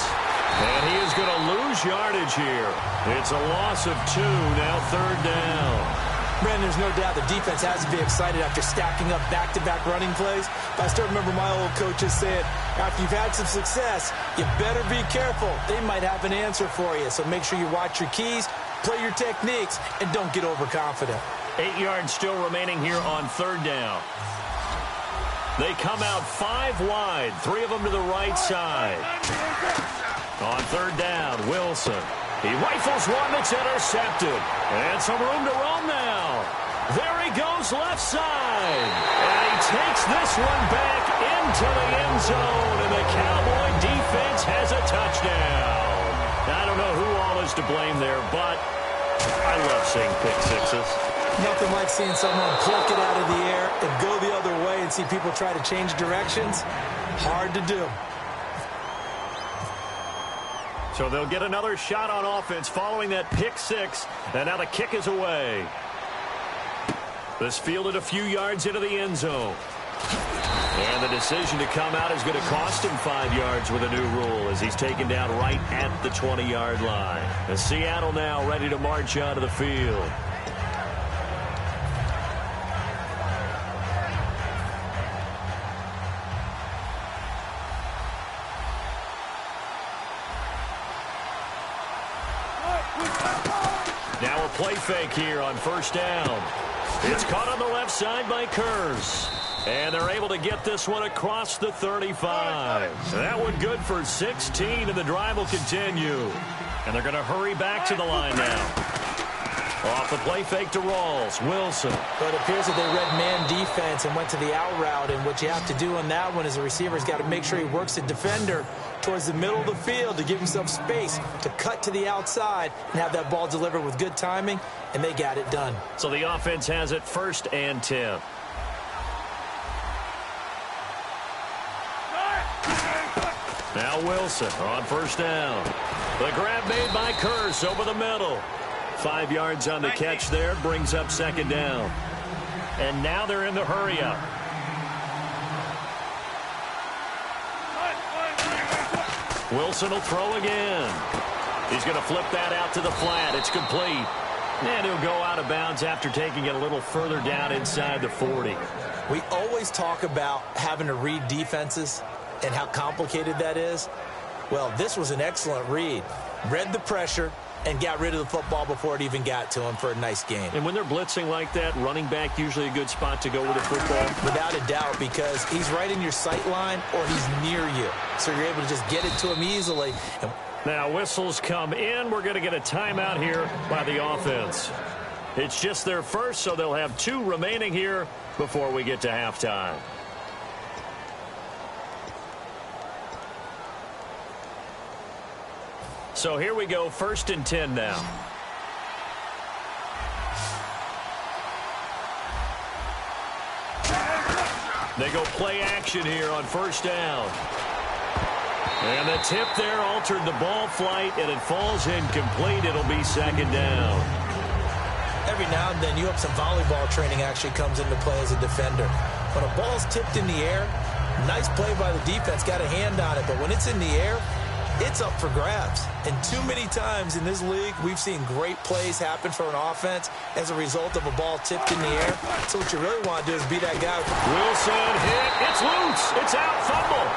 And he is going to lose yardage here. It's a loss of 2, now 3rd down. Brandon, there's no doubt the defense has to be excited after stacking up back-to-back running plays. But I still remember my old coaches saying, after you've had some success, you better be careful. They might have an answer for you. So make sure you watch your keys, play your techniques, and don't get overconfident. 8 yards still remaining here on 3rd down. They come out 5 wide, 3 of them to the right side. On 3rd down, Wilson. He rifles one that's intercepted. And some room to roam now. There he goes left side. And he takes this one back into the end zone. And the Cowboy defense has a touchdown. I don't know who all is to blame there, but I love seeing pick sixes. Nothing like seeing someone pluck it out of the air and go the other way and see people try to change directions. Hard to do. So they'll get another shot on offense following that pick six. And now the kick is away. This fielded a few yards into the end zone. And the decision to come out is going to cost him 5 yards with a new rule as he's taken down right at the 20-yard line. And Seattle now ready to march onto the field. Now a play fake here on 1st down. It's caught on the left side by Kurz. And they're able to get this one across the 35. That one good for 16, and the drive will continue. And they're going to hurry back to the line now. Off the play fake to Rawls. Wilson. But it appears that they read man defense and went to the out route. And what you have to do on that one is the receiver's got to make sure he works the defender towards the middle of the field to give himself space to cut to the outside and have that ball delivered with good timing. And they got it done. So the offense has it 1st and 10. Now Wilson on 1st down. The grab made by Kurz over the middle. 5 yards on the catch there, brings up second down. And now they're in the hurry-up. Wilson will throw again. He's going to flip that out to the flat. It's complete. And he'll go out of bounds after taking it a little further down inside the 40. We always talk about having to read defenses and how complicated that is. Well, this was an excellent read. Read the pressure and got rid of the football before it even got to him for a nice gain. And when they're blitzing like that, running back usually a good spot to go with the football? Without a doubt, because he's right in your sight line or he's near you. So you're able to just get it to him easily. And now whistles come in. We're going to get a timeout here by the offense. It's just their first, so they'll have 2 remaining here before we get to halftime. So here we go, 1st and 10 now. They go play action here on 1st down. And the tip there altered the ball flight, and it falls incomplete. It'll be 2nd down. Every now and then, you have some volleyball training actually comes into play as a defender. When a ball's tipped in the air, nice play by the defense, got a hand on it. But when it's in the air, it's up for grabs. And too many times in this league, we've seen great plays happen for an offense as a result of a ball tipped in the air. So what you really want to do is be that guy. Wilson hit. It's loose. It's out. Fumble.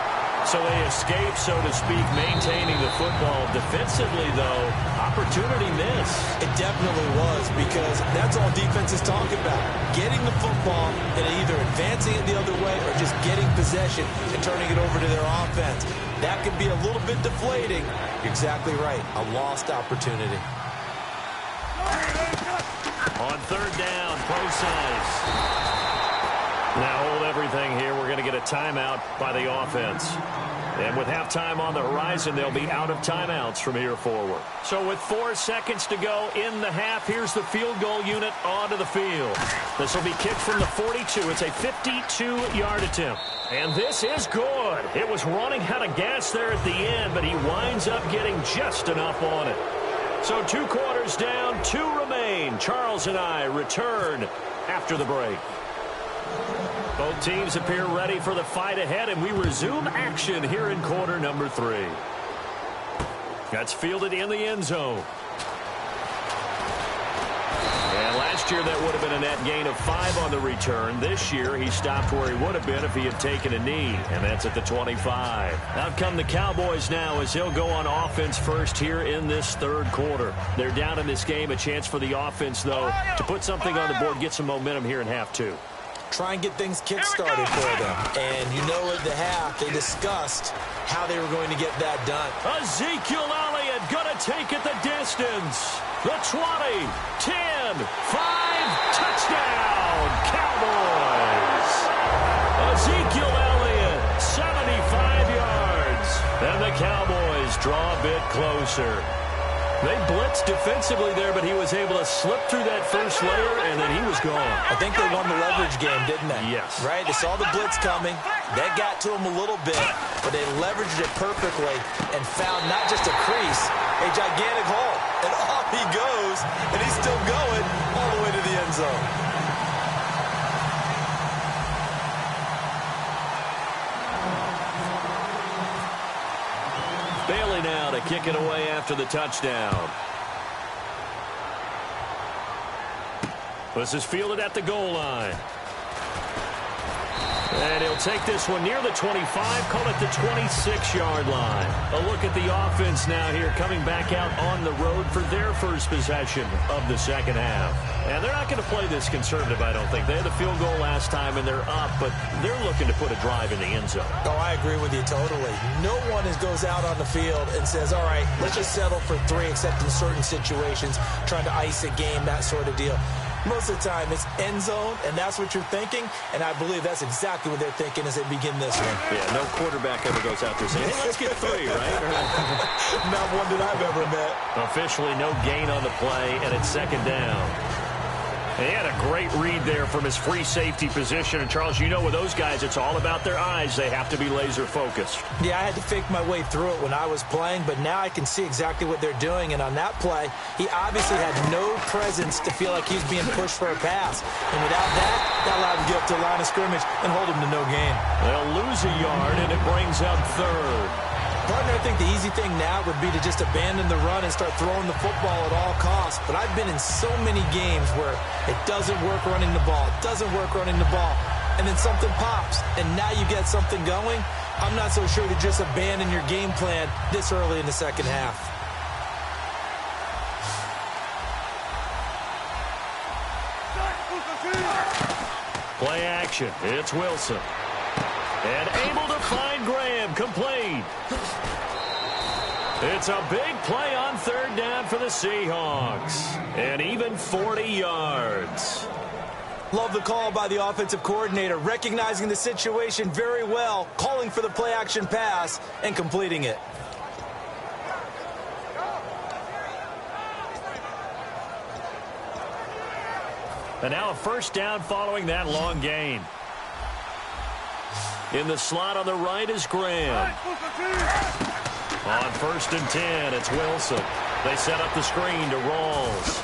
So they escape, so to speak, maintaining the football. Defensively, though, opportunity miss. It definitely was, because that's all defenses talk about. Getting the football and either advancing it the other way or just getting possession and turning it over to their offense. That could be a little bit deflating. You're exactly right. A lost opportunity. On 3rd down, Procise. Now hold everything here. We're going to get a timeout by the offense. And with halftime on the horizon, they'll be out of timeouts from here forward. So with 4 seconds to go in the half, here's the field goal unit onto the field. This will be kicked from the 42. It's a 52-yard attempt. And this is good. It was running out of gas there at the end, but he winds up getting just enough on it. So 2 quarters down, 2 remain. Charles and I return after the break. Both teams appear ready for the fight ahead, and we resume action here in quarter number 3. That's fielded in the end zone. And last year that would have been a net gain of 5 on the return. This year he stopped where he would have been if he had taken a knee, and that's at the 25. Out come the Cowboys now as he'll go on offense first here in this 3rd quarter. They're down in this game. A chance for the offense, though, to put something on the board, get some momentum here in half 2. Try and get things kick-started for them. And you know at the half, they discussed how they were going to get that done. Ezekiel Elliott going to take it the distance. The 20, 10, 5, touchdown, Cowboys. Ezekiel Elliott, 75 yards. And the Cowboys draw a bit closer. They blitzed defensively there, but he was able to slip through that first layer, and then he was gone. I think they won the leverage game, didn't they? Yes. Right? They saw the blitz coming. That got to him a little bit, but they leveraged it perfectly and found not just a crease, a gigantic hole. And off he goes, and he's still going all the way to the end zone. Bailey now to kick it away after the touchdown. This is fielded at the goal line. And he'll take this one near the 25, call it the 26-yard line. A look at the offense now here, coming back out on the road for their first possession of the second half. And they're not going to play this conservative, I don't think. They had the field goal last time, and they're up, but they're looking to put a drive in the end zone. Oh, I agree with you totally. No one goes out on the field and says, all right, let's just settle for 3, except in certain situations, trying to ice a game, that sort of deal. Most of the time, it's end zone, and that's what you're thinking, and I believe that's exactly what they're thinking as they begin this one. Yeah, no quarterback ever goes out there saying, hey, let's get 3, right? Not one that I've ever met. Officially no gain on the play, and it's second down. He had a great read there from his free safety position. And, Charles, you know with those guys, it's all about their eyes. They have to be laser-focused. Yeah, I had to fake my way through it when I was playing, but now I can see exactly what they're doing. And on that play, he obviously had no presence to feel like he was being pushed for a pass. And without that, that allowed him to get up to the line of scrimmage and hold him to no gain. They'll lose a yard, and it brings up third. Partner, I think the easy thing now would be to just abandon the run and start throwing the football at all costs. But I've been in so many games where it doesn't work running the ball. It doesn't work running the ball. And then something pops, and now you get something going. I'm not so sure to just abandon your game plan this early in the second half. Play action. It's Wilson. And able to find Graham, complete. It's a big play on third down for the Seahawks. And even 40 yards. Love the call by the offensive coordinator, recognizing the situation very well, calling for the play action pass, and completing it. And now a first down following that long gain. In the slot on the right is Graham. On 1st and 10, it's Wilson. They set up the screen to Rawls.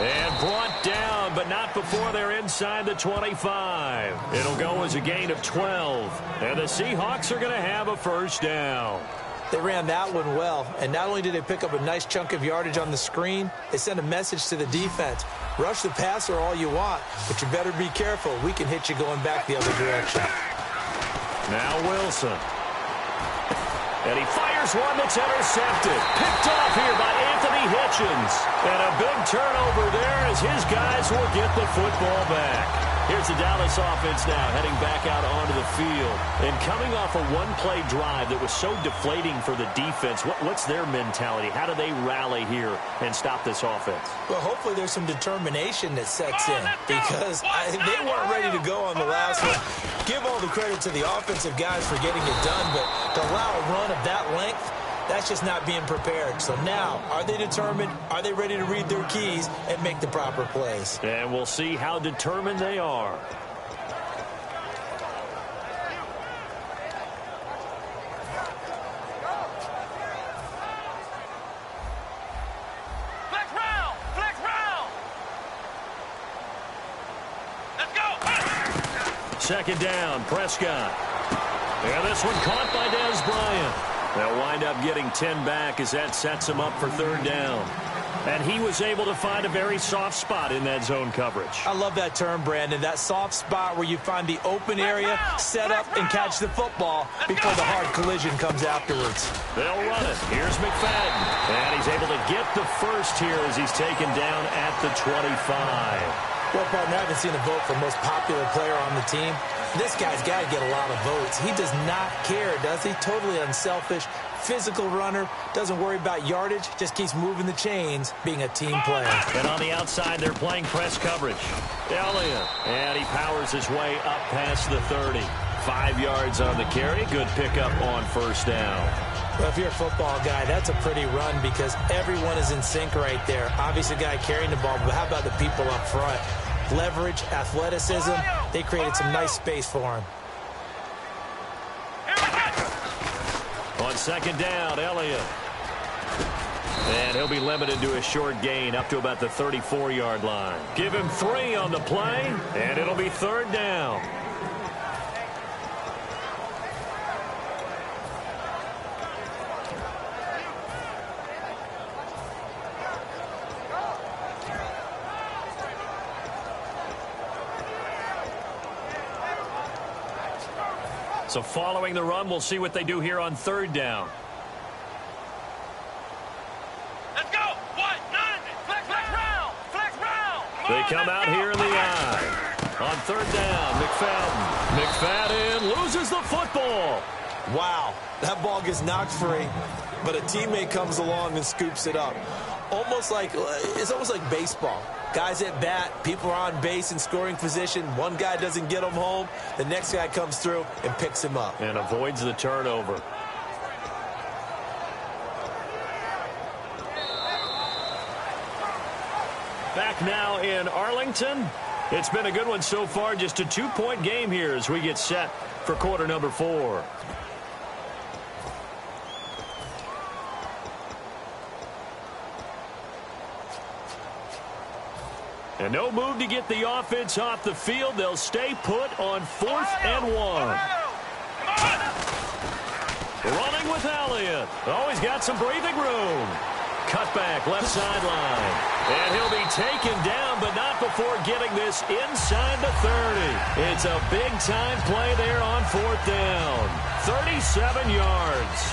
And brought down, but not before they're inside the 25. It'll go as a gain of 12. And the Seahawks are going to have a first down. They ran that one well, and not only did they pick up a nice chunk of yardage on the screen, they sent a message to the defense. Rush the passer all you want, but you better be careful. We can hit you going back the other direction. Now Wilson. And he fires one that's intercepted. Picked off here by Anthony Hitchens. And a big turnover there as his guys will get the football back. Here's the Dallas offense now heading back out onto the field. And coming off a one-play drive that was so deflating for the defense, what's their mentality? How do they rally here and stop this offense? Well, hopefully there's some determination that sets in because they weren't ready to go on the last one. Give all the credit to the offensive guys for getting it done, but to allow a run of that length, that's just not being prepared. So now, are they determined? Are they ready to read their keys and make the proper plays? And we'll see how determined they are. Flex round! Flex round! Let's go! Second down, Prescott. And this one caught by Dez Bryant. They'll wind up getting 10 back as that sets him up for third down. And he was able to find a very soft spot in that zone coverage. I love that term, Brandon. That soft spot where you find the open area, set up, and catch the football before the hard collision comes afterwards. They'll run it. Here's McFadden. And he's able to get the first here as he's taken down at the 25. Well, partner, I haven't seen a vote for most popular player on the team. This guy's got to get a lot of votes. He does not care, does he? Totally unselfish, physical runner, doesn't worry about yardage, just keeps moving the chains, being a team player. And on the outside, they're playing press coverage. Elliott, and he powers his way up past the 30. 5 yards on the carry. Good pickup on first down. Well, if you're a football guy, that's a pretty run because everyone is in sync right there. Obviously, the guy carrying the ball, but how about the people up front? Leverage, athleticism, they created some nice space for him. On second down, Elliott. And he'll be limited to a short gain up to about the 34-yard line. Give him 3 on the play, and it'll be third down. So following the run, we'll see what they do here on third down. Let's go! What? None! Flex round! Flex round! They come out here in the eye. On third down, McFadden. McFadden loses the football. Wow, that ball gets knocked free, but a teammate comes along and scoops it up. It's almost like baseball. Guys at bat, people are on base in scoring position. One guy doesn't get him home. The next guy comes through and picks him up. And avoids the turnover. Back now in Arlington. It's been a good one so far. Just a 2-point game here as we get set for quarter number 4. And no move to get the offense off the field. They'll stay put on 4th and 1. Running with Elliott. Always got some breathing room. Cutback left sideline. And he'll be taken down, but not before getting this inside the 30. It's a big-time play there on 4th down. 37 yards.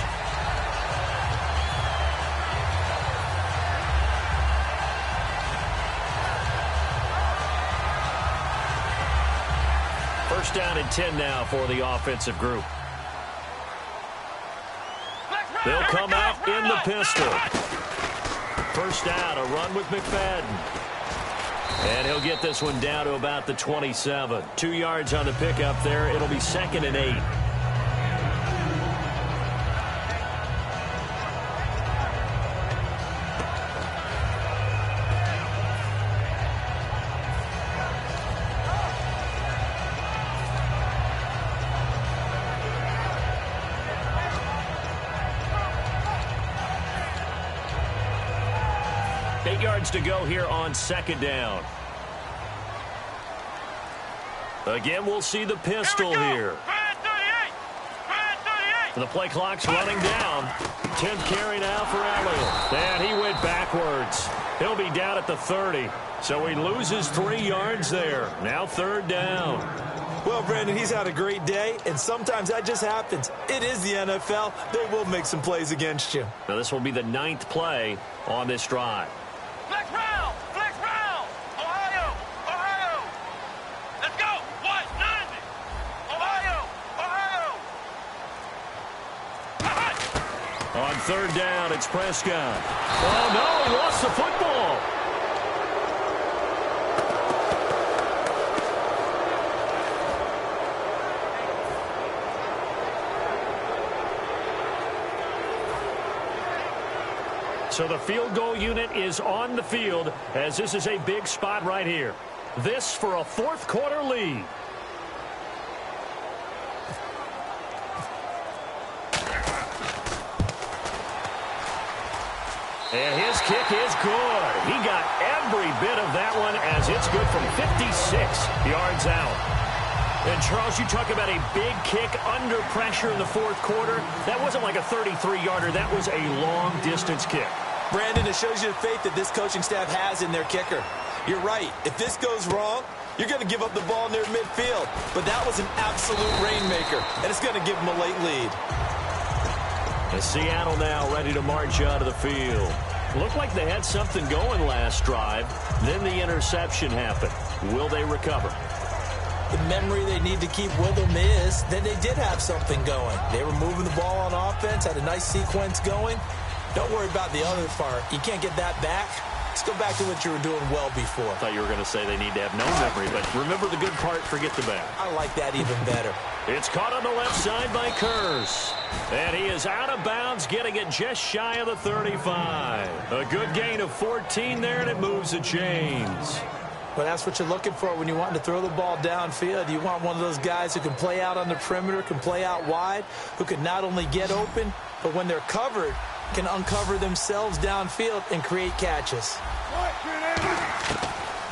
First down and 10 now for the offensive group. They'll come out in the pistol. First down, a run with McFadden. And he'll get this one down to about the 27. 2 yards on the pickup there. It'll be 2nd and 8. To go here on 2nd down. Again, we'll see the pistol here. The play clock's running down. 10th carry now for Elliott. And he went backwards. He'll be down at the 30. So he loses 3 yards there. Now 3rd down. Well, Brandon, he's had a great day, and sometimes that just happens. It is the NFL. They will make some plays against you. Now this will be the 9th play on this drive. Flex round! Flex round! Ohio! Ohio! Let's go! What? 90! Ohio! Ohio! On 3rd down, it's Prescott. Oh, no, he lost the football. So the field goal unit is on the field as this is a big spot right here. This for a 4th quarter lead. And his kick is good. He got every bit of that one as it's good from 56 yards out. And, Charles, you talk about a big kick under pressure in the 4th quarter. That wasn't like a 33-yarder. That was a long-distance kick. Brandon, it shows you the faith that this coaching staff has in their kicker. You're right. If this goes wrong, you're going to give up the ball near midfield. But that was an absolute rainmaker, and it's going to give them a late lead. And Seattle now ready to march out of the field. Looked like they had something going last drive. Then the interception happened. Will they recover? The memory they need to keep with them is that they did have something going. They were moving the ball on offense, had a nice sequence going. Don't worry about the other part. You can't get that back. Let's go back to what you were doing well before. I thought you were going to say they need to have no memory, but remember the good part, forget the bad. I like that even better. It's caught on the left side by Kurz. And he is out of bounds, getting it just shy of the 35. A good gain of 14 there, and it moves the chains. Well, that's what you're looking for when you want to throw the ball downfield. You want one of those guys who can play out on the perimeter, can play out wide, who can not only get open, but when they're covered, can uncover themselves downfield and create catches.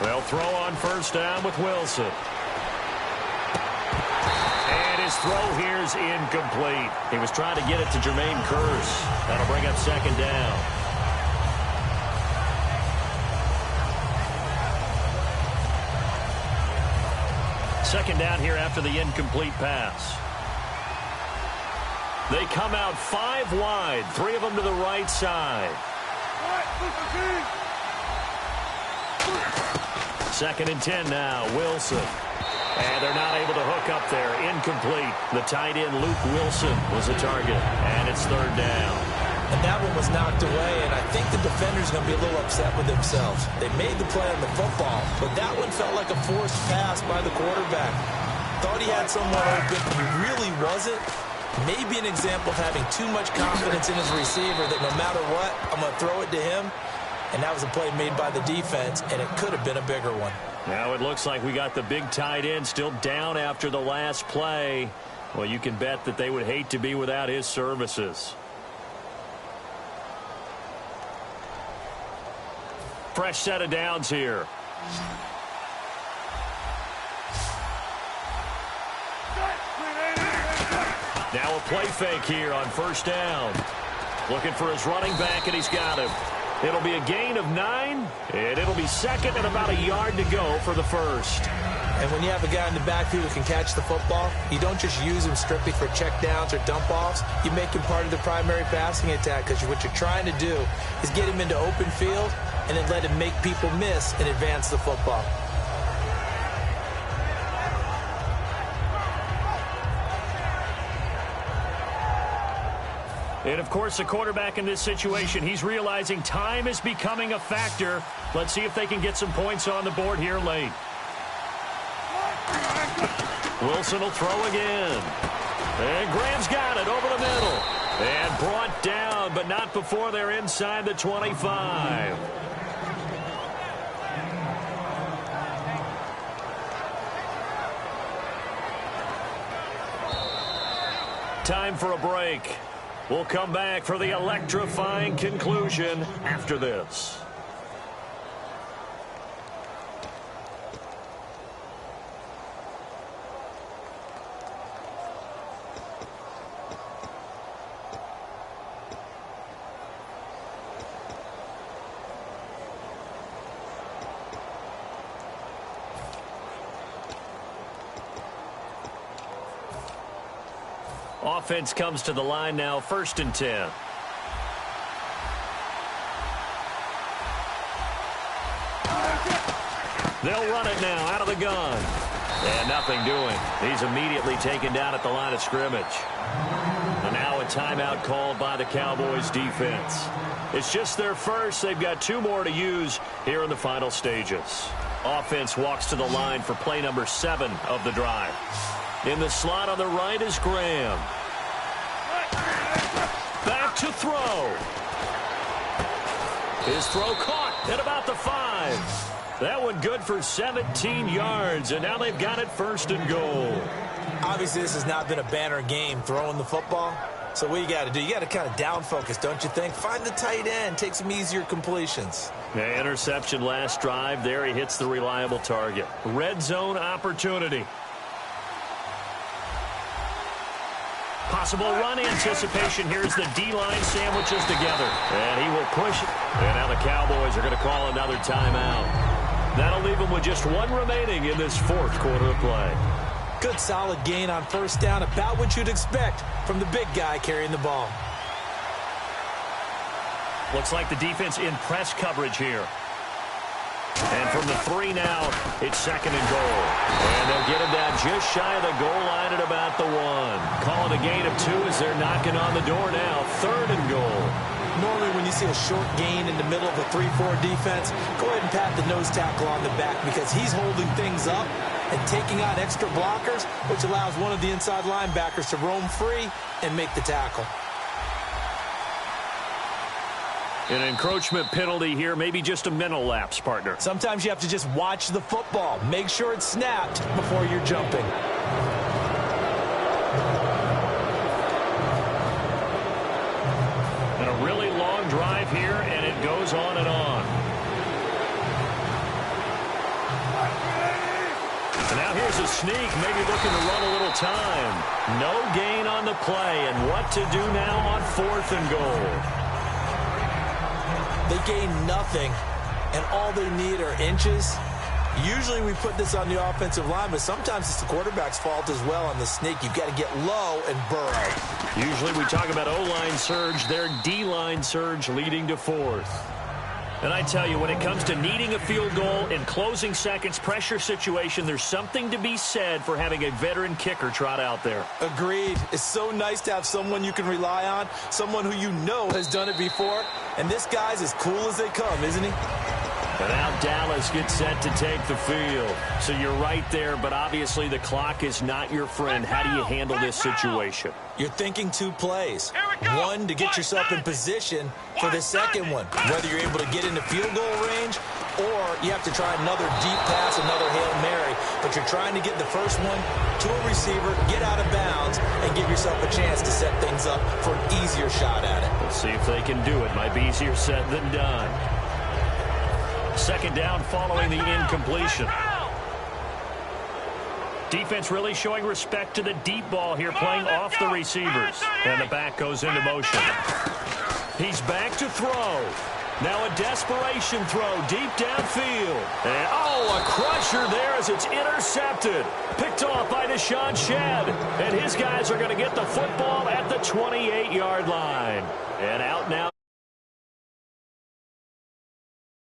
They'll throw on 1st down with Wilson. And his throw here is incomplete. He was trying to get it to Jermaine Kurz. That'll bring up 2nd down. Second down here after the incomplete pass. They come out 5 wide, 3 of them to the right side. 2nd and 10 now, Wilson. And they're not able to hook up there, incomplete. The tight end, Luke Wilson, was the target, and it's 3rd down. And that one was knocked away, and I think the defender's going to be a little upset with themselves. They made the play on the football, but that one felt like a forced pass by the quarterback. Thought he had someone open, he really wasn't. Maybe an example of having too much confidence in his receiver that no matter what, I'm going to throw it to him. and that was a play made by the defense, and it could have been a bigger one. Now it looks like we got the big tight end still down after the last play. Well, you can bet that they would hate to be without his services. Fresh set of downs here. Now a play fake here on first down. Looking for his running back, and he's got him. It'll be a gain of 9, and it'll be second and about a yard to go for the first. And when you have a guy in the backfield who can catch the football, you don't just use him strictly for check downs or dump offs. You make him part of the primary passing attack, because what you're trying to do is get him into open field and then let him make people miss and advance the football. And, of course, the quarterback in this situation, he's realizing time is becoming a factor. Let's see if they can get some points on the board here late. Wilson will throw again. And Graham's got it over the middle. And brought down, but not before they're inside the 25. Time for a break. We'll come back for the electrifying conclusion after this. Offense comes to the line now, 1st and 10. They'll run it now out of the gun. And nothing doing. He's immediately taken down at the line of scrimmage. And now a timeout called by the Cowboys defense. It's just their first. They've got 2 more to use here in the final stages. Offense walks to the line for play number 7 of the drive. In the slot on the right is Graham. Back to throw. His throw caught at about the 5. That one good for 17 yards, and now they've got it 1st and goal. Obviously, this has not been a banner game throwing the football. So what you got to do, you got to kind of down focus, don't you think? Find the tight end, take some easier completions. Yeah, interception last drive. There he hits the reliable target. Red zone opportunity. Possible run anticipation. Here's the D-line sandwiches together. And he will push it. And now the Cowboys are going to call another timeout. That'll leave them with just 1 remaining in this 4th quarter of play. Good solid gain on 1st down. About what you'd expect from the big guy carrying the ball. Looks like the defense in press coverage here. And from the 3 now, it's 2nd and goal. And they'll get him down just shy of the goal line at about the 1. Call it a gain of 2 as they're knocking on the door now. 3rd and goal. Normally when you see a short gain in the middle of a 3-4 defense, go ahead and pat the nose tackle on the back because he's holding things up and taking on extra blockers, which allows one of the inside linebackers to roam free and make the tackle. An encroachment penalty here, maybe just a mental lapse, partner. Sometimes you have to just watch the football. Make sure it's snapped before you're jumping. And a really long drive here, and it goes on and on. And now here's a sneak, maybe looking to run a little time. No gain on the play, and what to do now on 4th and goal. They gain nothing, and all they need are inches. Usually we put this on the offensive line, but sometimes it's the quarterback's fault as well on the sneak. You've got to get low and burrow. Usually we talk about O-line surge, their D-line surge leading to 4th. And I tell you, when it comes to needing a field goal in closing seconds, pressure situation, there's something to be said for having a veteran kicker trot out there. Agreed. It's so nice to have someone you can rely on, someone who you know has done it before. And this guy's as cool as they come, isn't he? And now Dallas gets set to take the field. So you're right there, but obviously the clock is not your friend. How do you handle this situation? You're thinking 2 plays. One, to get yourself in position for the second one, whether you're able to get into field goal range or you have to try another deep pass, another Hail Mary, but you're trying to get the first one to a receiver, get out of bounds, and give yourself a chance to set things up for an easier shot at it. Let's see if they can do it. Might be easier said than done. Second down following the incompletion. Defense really showing respect to the deep ball here, playing off the receivers. And the back goes into motion. He's back to throw. Now a desperation throw deep downfield. And, a crusher there as it's intercepted. Picked off by Deshaun Shedd. And his guys are going to get the football at the 28-yard line. And out now.